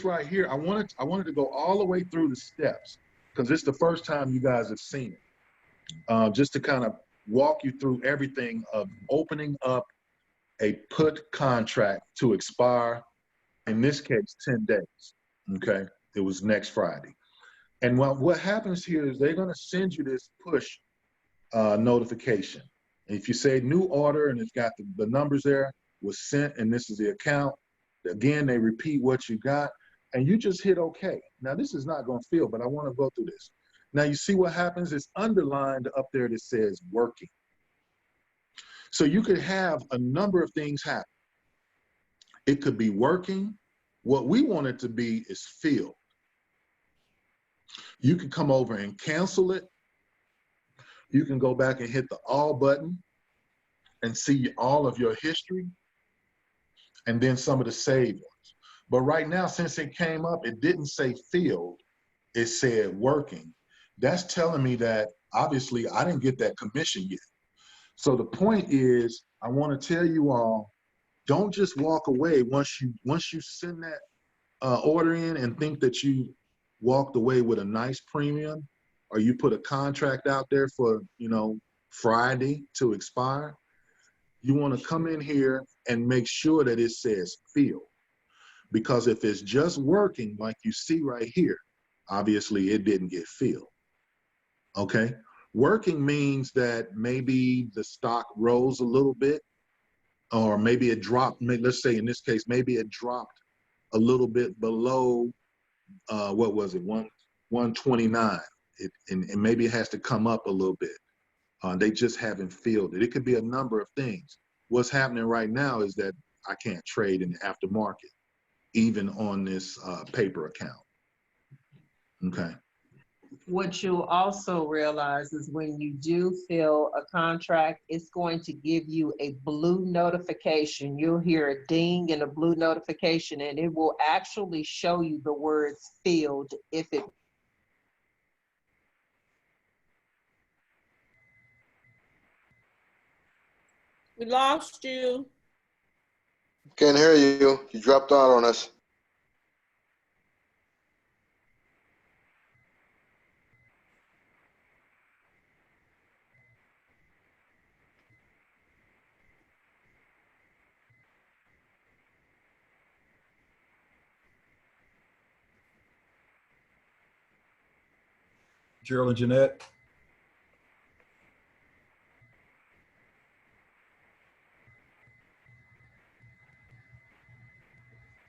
right here, I wanted to go all the way through the steps because it's the first time you guys have seen it. Just to kind of walk you through everything of opening up a put contract to expire, in this case, 10 days. Okay, it was next Friday. And what happens here is they're going to send you this push notification. If you say new order and it's got the numbers there, was sent, and this is the account. Again, they repeat what you got, and you just hit OK. Now, this is not going to feel, but I want to go through this. Now, you see what happens? It's underlined up there that says working. So you could have a number of things happen. It could be working. What we want it to be is filled. You can come over and cancel it. You can go back and hit the all button and see all of your history and then some of the saved ones. But right now, since it came up, it didn't say filled, it said working. That's telling me that obviously I didn't get that commission yet. So the point is, I want to tell you all, don't just walk away once you send that order in and think that you walked away with a nice premium, or you put a contract out there for, Friday to expire. You want to come in here and make sure that it says filled. Because if it's just working like you see right here, obviously it didn't get filled. Okay? Working means that maybe the stock rose a little bit, or maybe it dropped. Let's say in this case, maybe it dropped a little bit below, what was it, 129. And maybe it has to come up a little bit. They just haven't filled it. It could be a number of things. What's happening right now is that I can't trade in the aftermarket, even on this paper account. Okay. What you'll also realize is when you do fill a contract, it's going to give you a blue notification. You'll hear a ding and a blue notification, and it will actually show you the words filled if it. We lost you. Can't hear you. You dropped out on us. Gerald and Jeanette.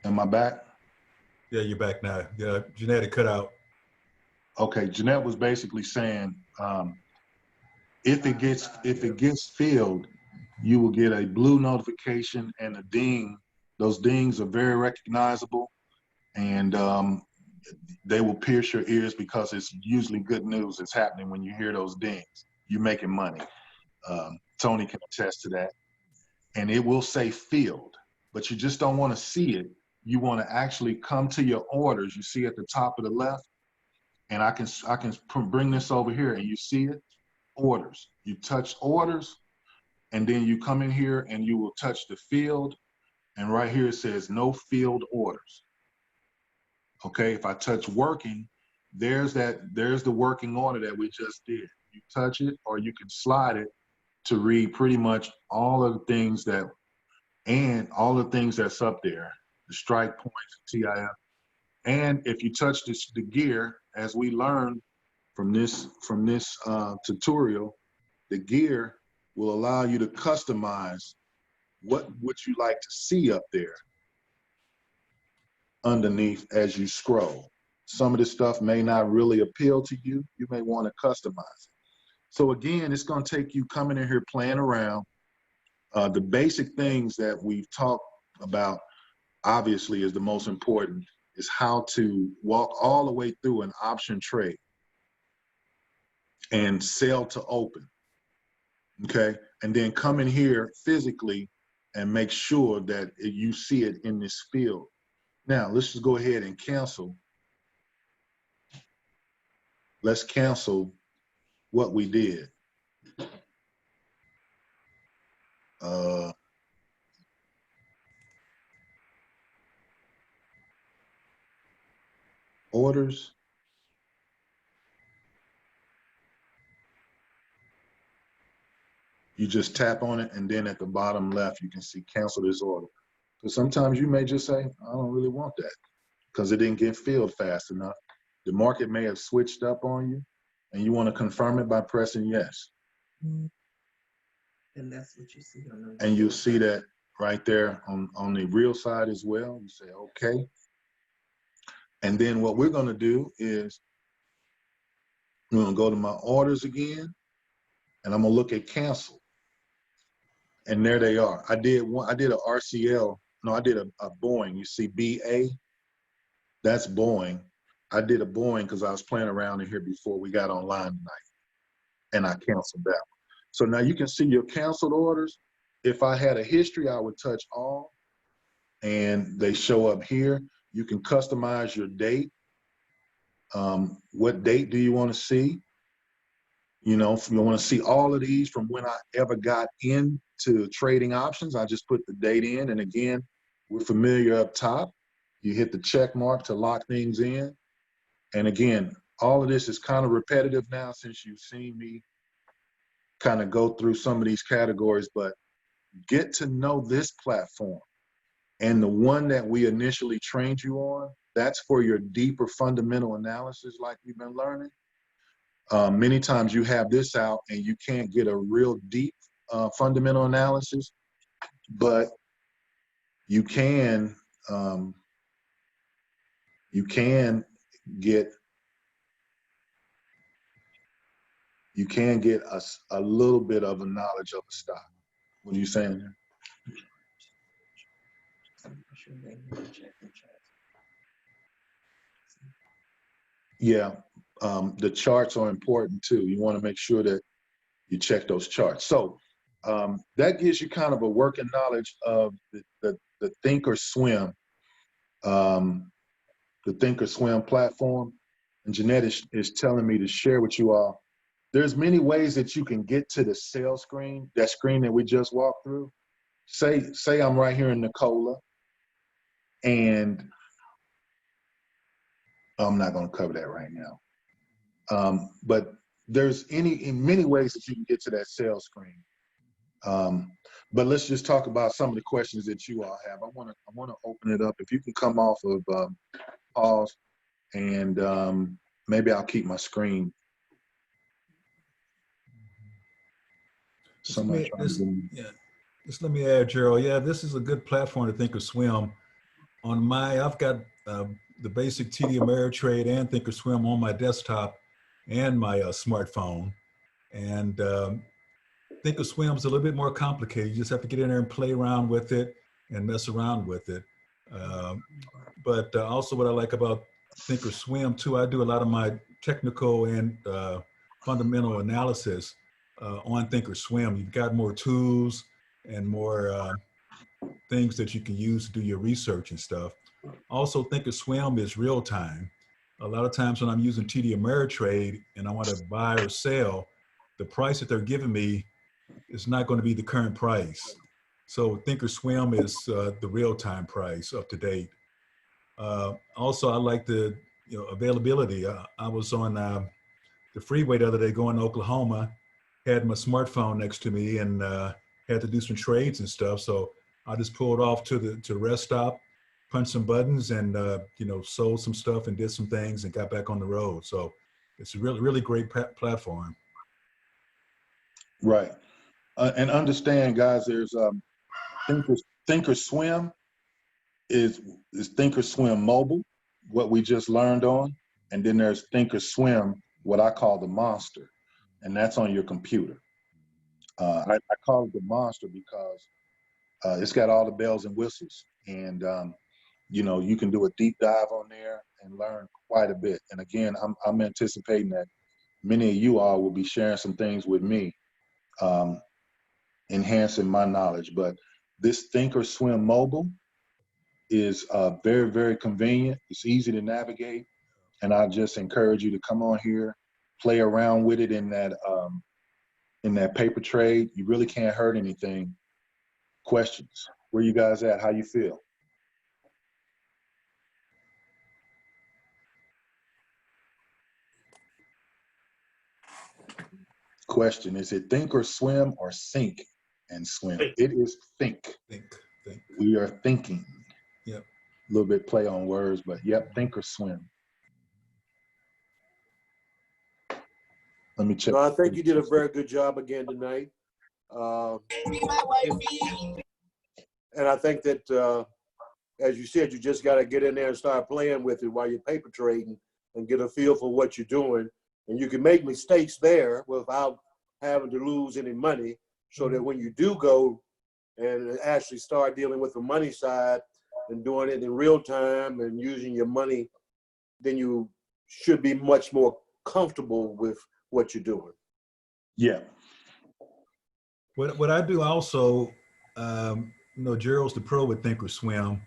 Am I back? Yeah, you're back now. Yeah, Jeanette, it cut out. Okay, Jeanette was basically saying, if it gets filled, you will get a blue notification and a ding. Those dings are very recognizable, and they will pierce your ears because it's usually good news that's happening when you hear those dings. You're making money. Tony can attest to that. And it will say filled, but you just don't want to see it. You want to actually come to your orders. You see at the top of the left, and I can bring this over here, and you see it, orders. You touch orders, and then you come in here and you will touch the field, and right here it says no field orders. Okay, if I touch working, there's the working order that we just did. You touch it, or you can slide it to read pretty much all of the things that's up there, the strike points, TIF. And if you touch the gear, as we learned from this tutorial, the gear will allow you to customize what you like to see up there underneath as you scroll. Some of this stuff may not really appeal to you. You may want to customize it. So again, it's going to take you coming in here, playing around. The basic things that we've talked about, obviously, is the most important, is how to walk all the way through an option trade and sell to open, okay? And then come in here physically and make sure that you see it in this field. Now, let's just go ahead and cancel. Let's cancel what we did. Orders. You just tap on it, and then at the bottom left, you can see cancel this order. Because sometimes you may just say, I don't really want that because it didn't get filled fast enough. The market may have switched up on you, and you want to confirm it by pressing yes. And that's what you see on the. And you'll see that right there on the real side as well. You say, okay. And then what we're going to do is we're going to go to my orders again, and I'm going to look at cancel. And there they are. I did a RCL. No, I did a Boeing. You see BA? That's Boeing. I did a Boeing because I was playing around in here before we got online tonight, and I canceled that one. So now you can see your canceled orders. If I had a history, I would touch all, and they show up here. You can customize your date. What date do you want to see? You know, if you want to see all of these from when I ever got into trading options, I just put the date in. And again, we're familiar up top. You hit the check mark to lock things in. And again, all of this is kind of repetitive now since you've seen me kind of go through some of these categories, but get to know this platform. And the one that we initially trained you on, that's for your deeper fundamental analysis like we've been learning. Many times you have this out and you can't get a real deep fundamental analysis, but you can get a little bit of a knowledge of a stock. What are you saying there? Yeah, the charts are important too. You want to make sure that you check those charts. So that gives you kind of a working knowledge of the ThinkorSwim, the ThinkorSwim platform. And Jeanette is telling me to share with you all. There's many ways that you can get to the sales screen, that screen that we just walked through. Say I'm right here in Nicola, and I'm not going to cover that right now. But there's many ways that you can get to that sales screen. But let's just talk about some of the questions that you all have. I want to open it up. If you can come off of pause, and maybe I'll keep my screen. Just let me add, Gerald. Yeah, this is a good platform to ThinkorSwim. I've got the basic TD Ameritrade and ThinkorSwim on my desktop and my smartphone. And ThinkorSwim's a little bit more complicated. You just have to get in there and play around with it and mess around with it. But also what I like about ThinkorSwim too, I do a lot of my technical and fundamental analysis on ThinkorSwim. You've got more tools and more things that you can use to do your research and stuff. Also, ThinkorSwim is real time. A lot of times when I'm using TD Ameritrade and I want to buy or sell, the price that they're giving me is not going to be the current price. So ThinkorSwim is the real time price, up to date. Also, I like the availability. I was on the freeway the other day going to Oklahoma, had my smartphone next to me and had to do some trades and stuff. So I just pulled off to the rest stop, punched some buttons and, sold some stuff and did some things and got back on the road. So it's a really, really great platform. Right. And understand, guys, there's ThinkorSwim is ThinkorSwim mobile, what we just learned on. And then there's ThinkorSwim, what I call the monster, and that's on your computer. I call it the monster because it's got all the bells and whistles. And, you can do a deep dive on there and learn quite a bit. And again, I'm anticipating that many of you all will be sharing some things with me, enhancing my knowledge. But this ThinkorSwim mobile is very, very convenient. It's easy to navigate. And I just encourage you to come on here, play around with it in that paper trade. You really can't hurt anything. Questions? Where you guys at? How you feel? Question, is it ThinkorSwim or sink and swim? It is think. Think. We are thinking. Yep. A little bit play on words, but yep, ThinkorSwim. Let me check. No, I think you did a very good job again tonight. And I think that, as you said, you just got to get in there and start playing with it while you're paper trading and get a feel for what you're doing. And you can make mistakes there without having to lose any money, so that when you do go and actually start dealing with the money side and doing it in real time and using your money, then you should be much more comfortable with what you're doing. Yeah. What I do also, Gerald's the pro with ThinkorSwim,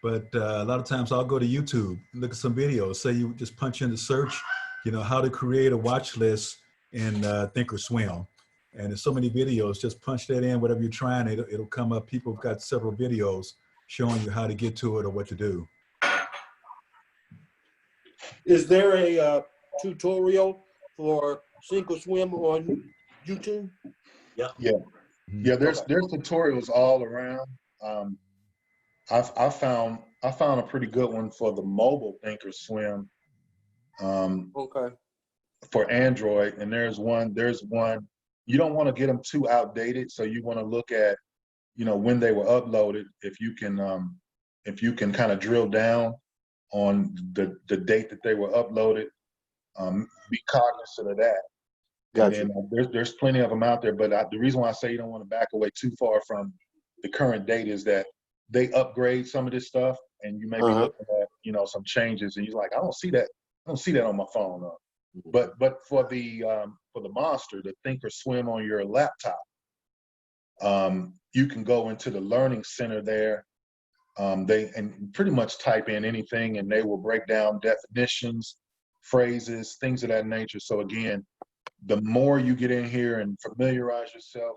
but a lot of times I'll go to YouTube, look at some videos. Say you just punch in the search, how to create a watch list in ThinkorSwim. And there's so many videos, just punch that in, whatever you're trying, it'll come up. People have got several videos showing you how to get to it or what to do. Is there a tutorial for ThinkorSwim on YouTube? Yeah. There's tutorials all around. I found a pretty good one for the mobile ThinkorSwim. Okay. For Android, and there's one. You don't want to get them too outdated, so you want to look at, when they were uploaded. If you can kind of drill down on the date that they were uploaded, be cognizant of that. Gotcha. And then there's plenty of them out there, but the reason why I say you don't want to back away too far from the current date is that they upgrade some of this stuff, and you may be looking at some changes, and you're like, I don't see that on my phone. But for the monster, the ThinkorSwim on your laptop, you can go into the learning center there. And pretty much type in anything, and they will break down definitions, phrases, things of that nature. So again, the more you get in here and familiarize yourself,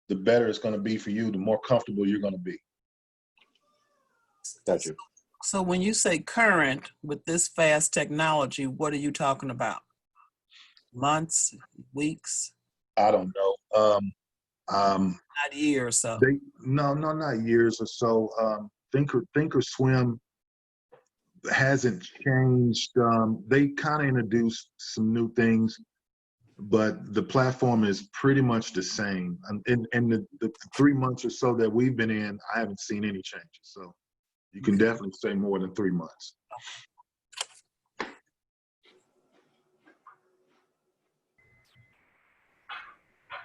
the better it's going to be for you, the more comfortable you're going to be. Gotcha. So when you say current with this fast technology, what are you talking about? Months, weeks? I don't know. Not years, so. No, not years or so. ThinkorSwim hasn't changed. They kind of introduced some new things, but the platform is pretty much the same. And in the 3 months or so that we've been in, I haven't seen any changes. So you can definitely say more than 3 months.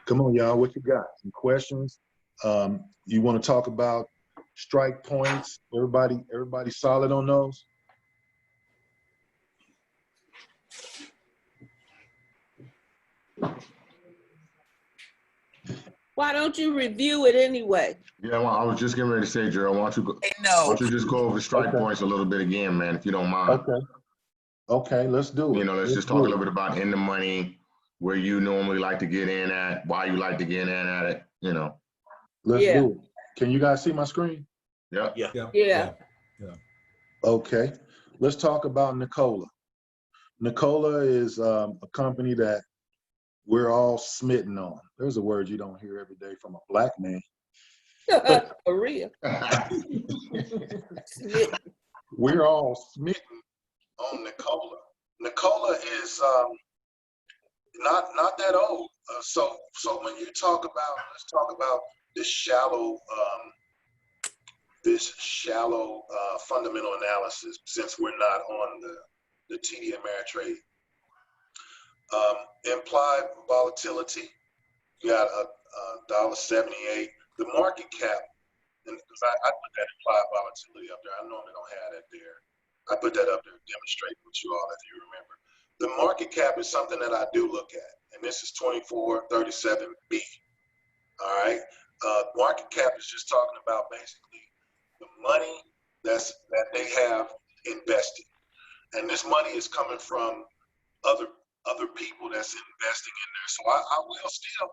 Come on, y'all, what you got? Some questions? You want to talk about strike points? Everybody solid on those? Why don't you review it anyway? Yeah, well, I was just getting ready to say, Gerald, why don't No. you just go over the strike Okay. points a little bit again, man, if you don't mind. Okay, let's do it. You know, let's just talk a little bit about in the money, where you normally like to get in at, why you like to get in at it, you know. Let's Yeah. do it. Can you guys see my screen? Yeah. Yeah. Okay, let's talk about Nikola. Nikola is a company that we're all smitten on. There's a word you don't hear every day from a black man. For real. We're all smitten on Nikola. Nikola is not that old. So when you talk about, let's talk about this shallow fundamental analysis, since we're not on the TD Ameritrade. Implied volatility, you got $1.78. The market cap, and because I put that implied volatility up there. I normally don't have that there. I put that up there to demonstrate with you all, if you remember. The market cap is something that I do look at, and this is 2437B. All right. Market cap is just talking about basically the money that they have invested, and this money is coming from other people that's investing in there. So I will still,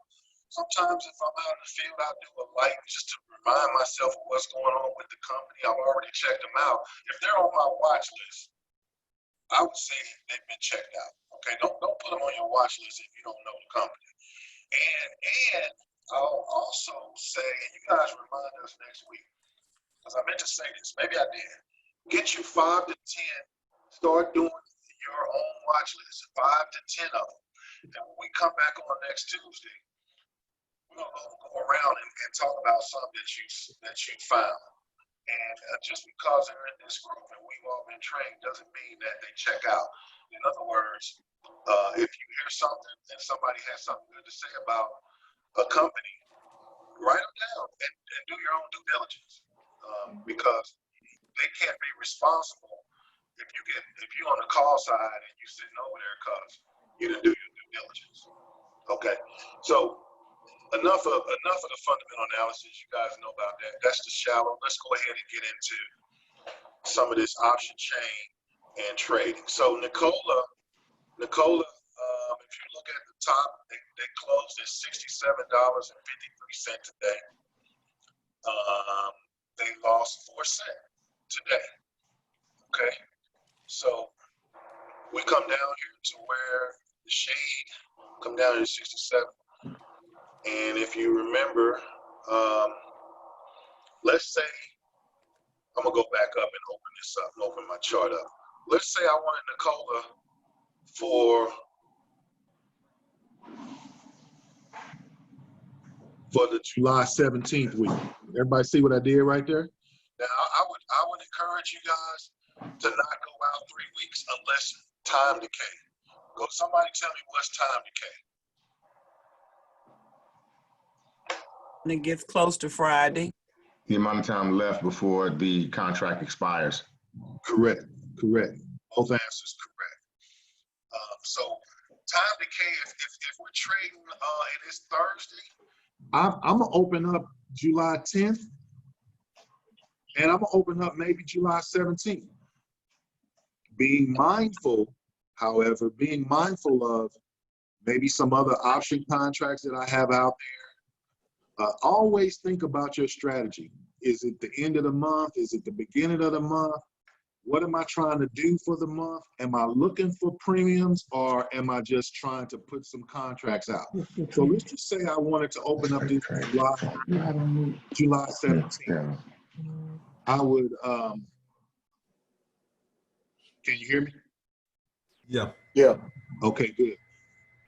sometimes if I'm out in the field, I'll do a light just to remind myself of what's going on with the company. I've already checked them out. If they're on my watch list, I would say they've been checked out. Okay, don't put them on your watch list if you don't know the company. And I'll also say, and you guys remind us next week, because I meant to say this, maybe I did. Get you 5 to 10. Start doing your own watch list, 5 to 10 of them. And when we come back on next Tuesday, we're gonna go around and talk about something that you found. And just because they're in this group and we've all been trained doesn't mean that they check out. In other words, if you hear something and somebody has something good to say about a company, write them down and do your own due diligence, because they can't be responsible if you're on the call side and you're sitting over there because you didn't do your due diligence. Okay, so enough of the fundamental analysis. You guys know about that. That's the shallow. Let's go ahead and get into some of this option chain and trading. So Nikola, if you look at the top, they closed at $67.53 today. They lost 4 cents today. Okay, so we come down here to where the shade come down to 67. And if you remember, let's say, I'm gonna go back up and open this up, open my chart up. Let's say I wanted Nikola for the July 17th week. Everybody see what I did right there? Now I would encourage you guys to not go out 3 weeks unless time decay. Go, somebody tell me what's time decay. When it gets close to Friday. The amount of time left before the contract expires. Correct. Both answers correct. So time decay, if we're trading and it's Thursday, I'm gonna open up July 10th, and I'm gonna open up maybe July 17th. Being mindful, however, of maybe some other option contracts that I have out there. Always think about your strategy. Is it the end of the month? Is it the beginning of the month? What am I trying to do for the month? Am I looking for premiums, or am I just trying to put some contracts out? So let's just say I wanted to open up this July 17th. I would, can you hear me? Yeah. Okay, good.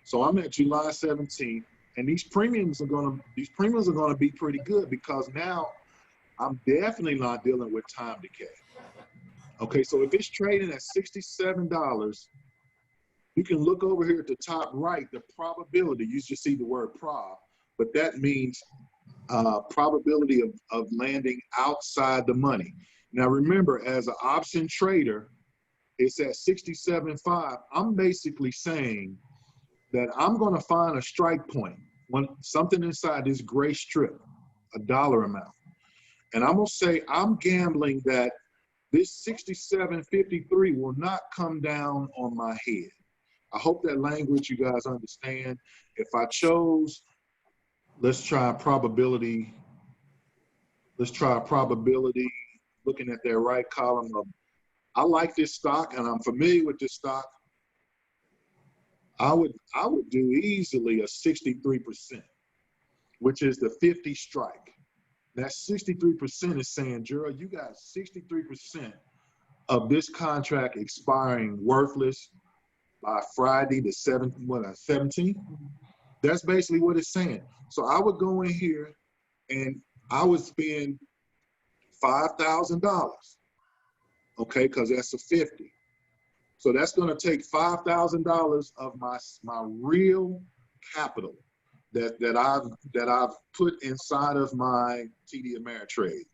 So I'm at July 17th, and these premiums are gonna be pretty good, because now I'm definitely not dealing with time decay. Okay, so if it's trading at $67, you can look over here at the top right, the probability, you just see the word prob, but that means probability of landing outside the money. Now remember, as an option trader, it's at 67.5. I'm basically saying that I'm going to find a strike point, something inside this gray strip, a dollar amount. And I'm going to say I'm gambling that this 67.53 will not come down on my head. I hope that language you guys understand. If I chose, let's try probability. Let's try probability, looking at that right column of, I like this stock and I'm familiar with this stock. I would do easily a 63%, which is the 50 strike. That 63% is saying, Gerald, you got 63% of this contract expiring worthless by Friday the 17th. That's basically what it's saying. So I would go in here and I would spend $5,000, okay, because that's a 50. So that's going to take $5,000 of my real capital that I've put inside of my TD Ameritrade,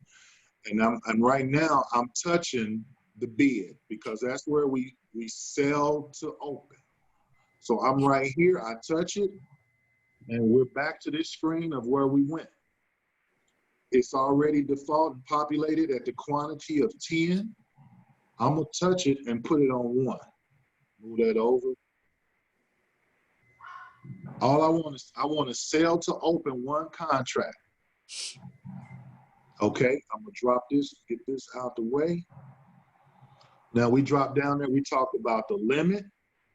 and right now I'm touching the bid because that's where we sell to open. So I'm right here. I touch it, and we're back to this screen of where we went. It's already default and populated at the quantity of 10. I'm gonna touch it and put it on 1. Move that over. All I want to sell to open 1 contract. Okay, I'm gonna drop this, get this out the way. Now we drop down there, we talked about the limit.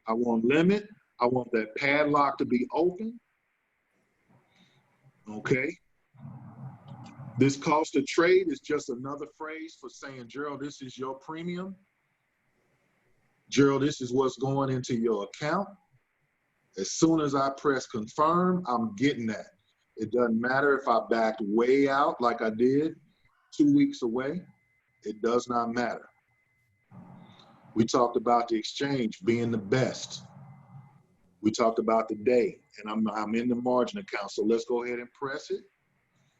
I want limit. I want that padlock to be open. Okay. This cost of trade is just another phrase for saying, Gerald, this is your premium. Gerald, this is what's going into your account. As soon as I press confirm, I'm getting that. It doesn't matter if I backed way out like I did 2 weeks away. It does not matter. We talked about the exchange being the best. We talked about the day, and I'm in the margin account. So let's go ahead and press it.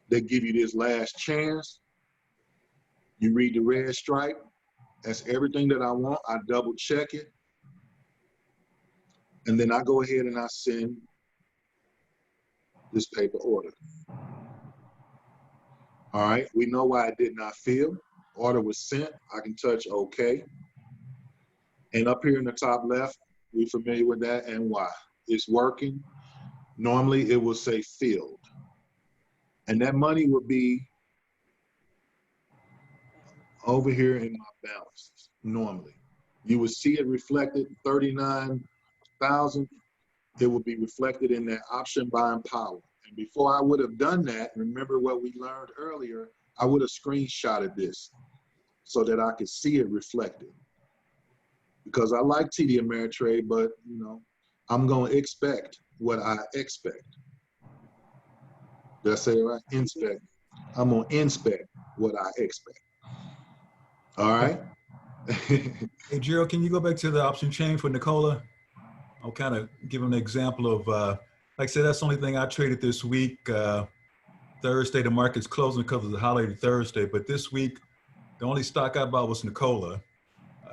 They give you this last chance. You read the red stripe. That's everything that I want. I double check it. And then I go ahead and I send this paper order. All right, we know why it did not fill. Order was sent. I can touch OK. And up here in the top left, we're familiar with that and why. It's working. Normally it will say filled. And that money would be over here in my balances, normally. You would see it reflected, 39,000. It would be reflected in that option buying power. And before I would have done that, remember what we learned earlier, I would have screenshotted this so that I could see it reflected. Because I like TD Ameritrade, but you know, I'm gonna expect what I expect. Did I say it right? Inspect. I'm gonna inspect what I expect. All right. Hey, Gerald, can you go back to the option chain for Nicola? I'll kind of give him an example of, like I said, that's the only thing I traded this week. Thursday, the market's closing because of the holiday Thursday, but this week, the only stock I bought was Nicola.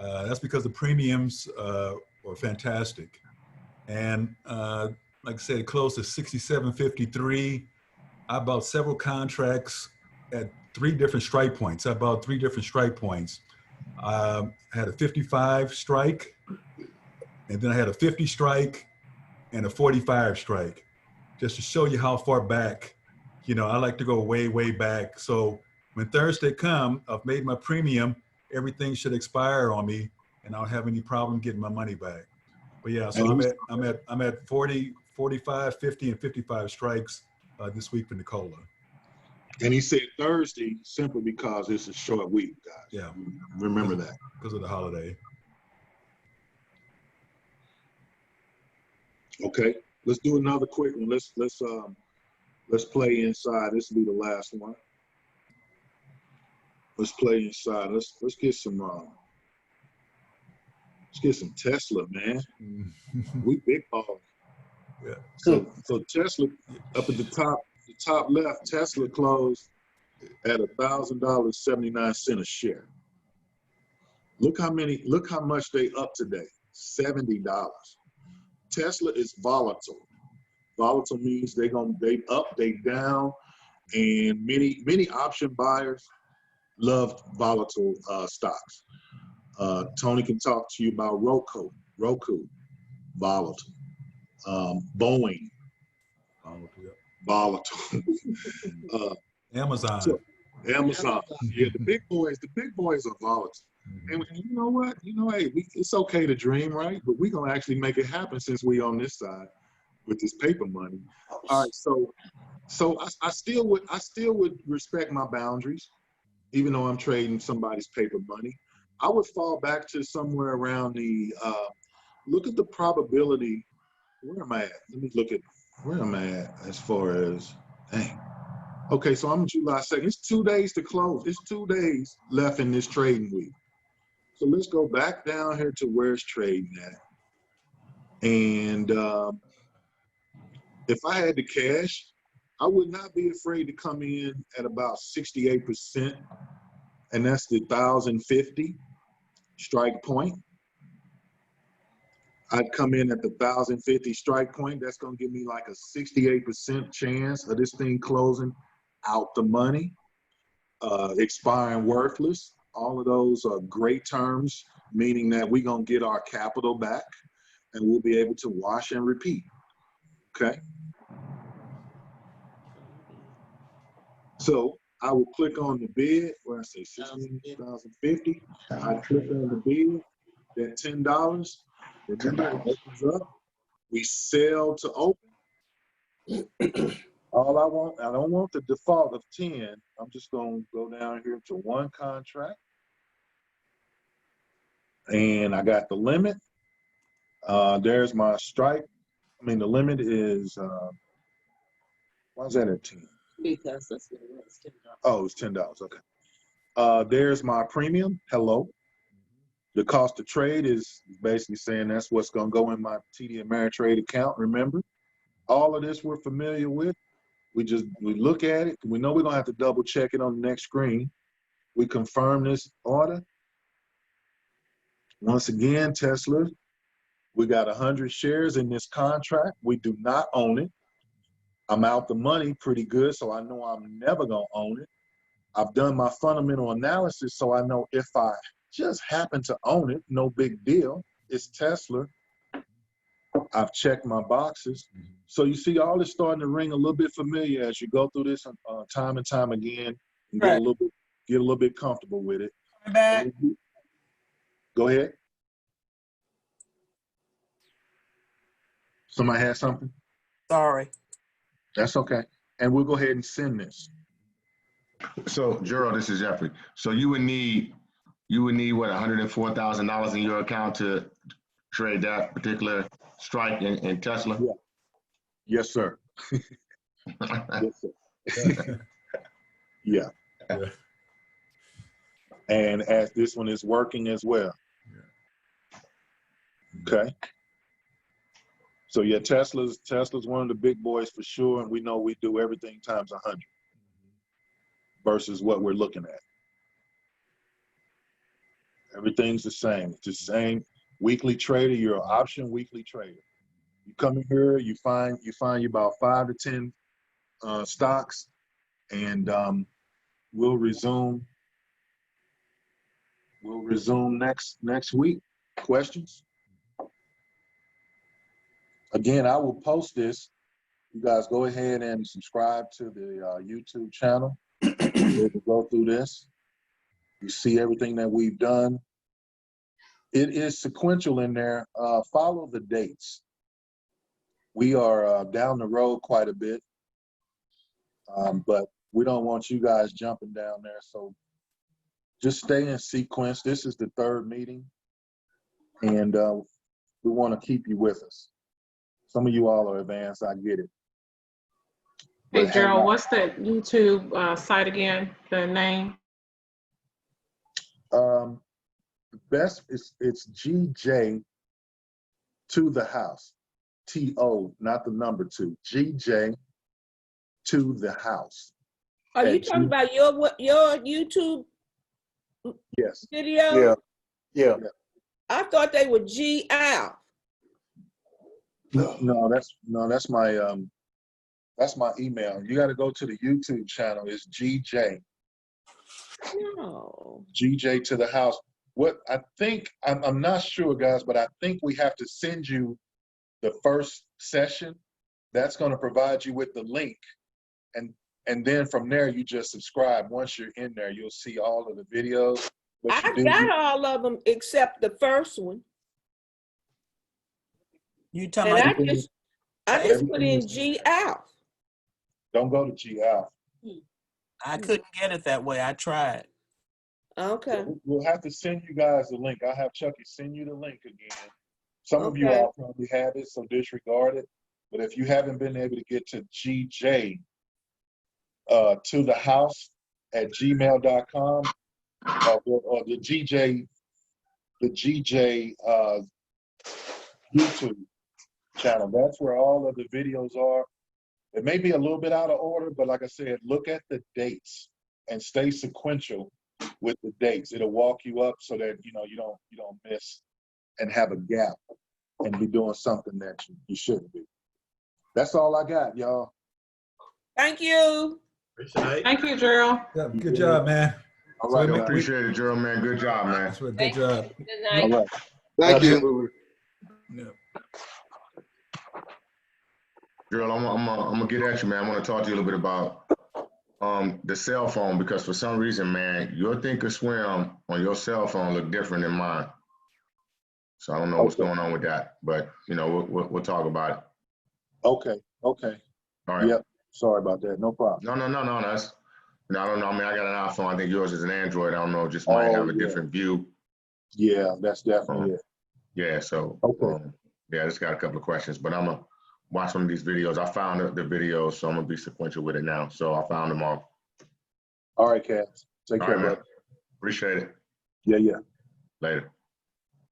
That's because the premiums were fantastic. And like I said, it closed at 67.53. I bought several contracts at 3 different strike points. I bought 3 different strike points. I had a 55 strike, and then I had a 50 strike and a 45 strike, just to show you how far back, you know, I like to go way, way back. So when Thursday come, I've made my premium, everything should expire on me and I don't have any problem getting my money back. But yeah, so I'm at 40, 45, 50, and 55 strikes this week for Nicola. And he said Thursday simply because it's a short week, guys. Yeah. Remember that. Because of the holiday. Okay, let's do another quick one. Let's play inside. This will be the last one. Let's play inside. Let's get some Tesla, man. We big ball. Yeah. So Tesla up at the top left, Tesla closed at $1,000.79 a share. Look how much they up today. $70. Tesla is volatile. Volatile means they up, they down, and many option buyers love volatile stocks. Tony can talk to you about Roku, volatile. Boeing, volatile. Amazon. So, Amazon. Yeah, the big boys are volatile. And you know what? Hey, it's okay to dream, right? But we're gonna actually make it happen since we on this side with this paper money. All right, so I still would respect my boundaries, even though I'm trading somebody's paper money. I would fall back to somewhere around the look at the probability. Where am I at? Let me look at where am I at as far as dang. Okay, so I'm July 2nd. It's 2 days to close. It's 2 days left in this trading week. So let's go back down here to where it's trading at. And if I had the cash, I would not be afraid to come in at about 68%. And that's the 1,050 strike point. I'd come in at the 1,050 strike point. That's going to give me like a 68% chance of this thing closing out the money, expiring worthless. All of those are great terms, meaning that we're going to get our capital back and we'll be able to wash and repeat. Okay. So I will click on the bid where I say 16,050. I click on the bid, that $10. Remember, it opens up. We sell to open. I don't want the default of 10. I'm just going to go down here to one contract. And I got the limit. There's my strike. I mean, the limit is, why is that at 10? Because that's what it was, $10. Oh, it's $10. Okay. There's my premium. Hello. The cost of trade is basically saying that's what's going to go in my TD Ameritrade account. Remember, all of this we're familiar with. We look at it. We know we're going to have to double check it on the next screen. We confirm this order. Once again, Tesla, we got 100 shares in this contract. We do not own it. I'm out the money pretty good, so I know I'm never going to own it. I've done my fundamental analysis, so I know if I just happen to own it, no big deal. It's Tesla. I've checked my boxes. So you see all this starting to ring a little bit familiar as you go through this time and time again and get a little bit comfortable with it. Back. Go ahead. Somebody has something? Sorry. That's okay. And we'll go ahead and send this. So Gerald, this is Jeffrey. So you would need what, $104,000 in your account to trade that particular strike in Tesla? Yeah. Yes, sir. Yes, sir. Yeah. Yeah. And as this one is working as well. Okay. So yeah, Tesla's one of the big boys for sure, and we know we do everything times 100 versus what we're looking at. Everything's the same. It's the same. Weekly trader, you're an option weekly trader. You come in here, you find about 5 to 10 stocks, and we'll resume next week. Questions? Again, I will post this. You guys go ahead and subscribe to the YouTube channel. We'll go through this. You see everything that we've done. It is sequential in there. Follow the dates. We are down the road quite a bit, but we don't want you guys jumping down there. So just stay in sequence. This is the third meeting, and we want to keep you with us. Some of you all are advanced, I get it. Hey, Gerald, what's that YouTube site again, the name? Best, it's GJ to the house. T-O, not the number 2, GJ to the house. Are you at talking G- about your YouTube Yes. video? Yeah. I thought they were G Al. No, that's my email. You got to go to the YouTube channel. It's GJ. No. GJ to the house. What I think, I'm not sure, guys, but I think we have to send you the first session. That's going to provide you with the link. And then from there, you just subscribe. Once you're in there, you'll see all of the videos. I got all of them except the first one. You talking And about I just put in G Al. Don't go to GL. I couldn't get it that way. I tried. Okay. We'll have to send you guys the link. I'll have Chucky send you the link again. Some of you Okay. all probably have it, so disregard it. But if you haven't been able to get to GJ to the house at gmail.com or the GJ YouTube channel, that's where all of the videos are. It may be a little bit out of order, but like I said, look at the dates and stay sequential with the dates. It'll walk you up so that you don't miss and have a gap and be doing something that you shouldn't be. That's all I got, y'all. Thank you. Thank you, Gerald. Yeah, good job, man. All right, So guys. Appreciate it, Gerald, man. Good job, man. That's right. Good job. Good All night. right. Thank you. Absolutely. Yeah. Gerald, I'm gonna get at you, man. I want to talk to you a little bit about the cell phone, because for some reason, man, your ThinkorSwim on your cell phone look different than mine. So I don't know what's going on with that, but we'll talk about it. Okay. All right. Yep. Sorry about that. No problem. No. That's I don't know. I mean, I got an iPhone. I think yours is an Android. I don't know. Just might have a different view. Yeah, that's definitely it. Yeah. So Okay. yeah, I just got a couple of questions, but I'm gonna watch one of these videos. I found the videos, so I'm gonna be sequential with it now. So I found them all. All right, Cass. Take All care, right, man. brother. Appreciate it. Yeah. Later.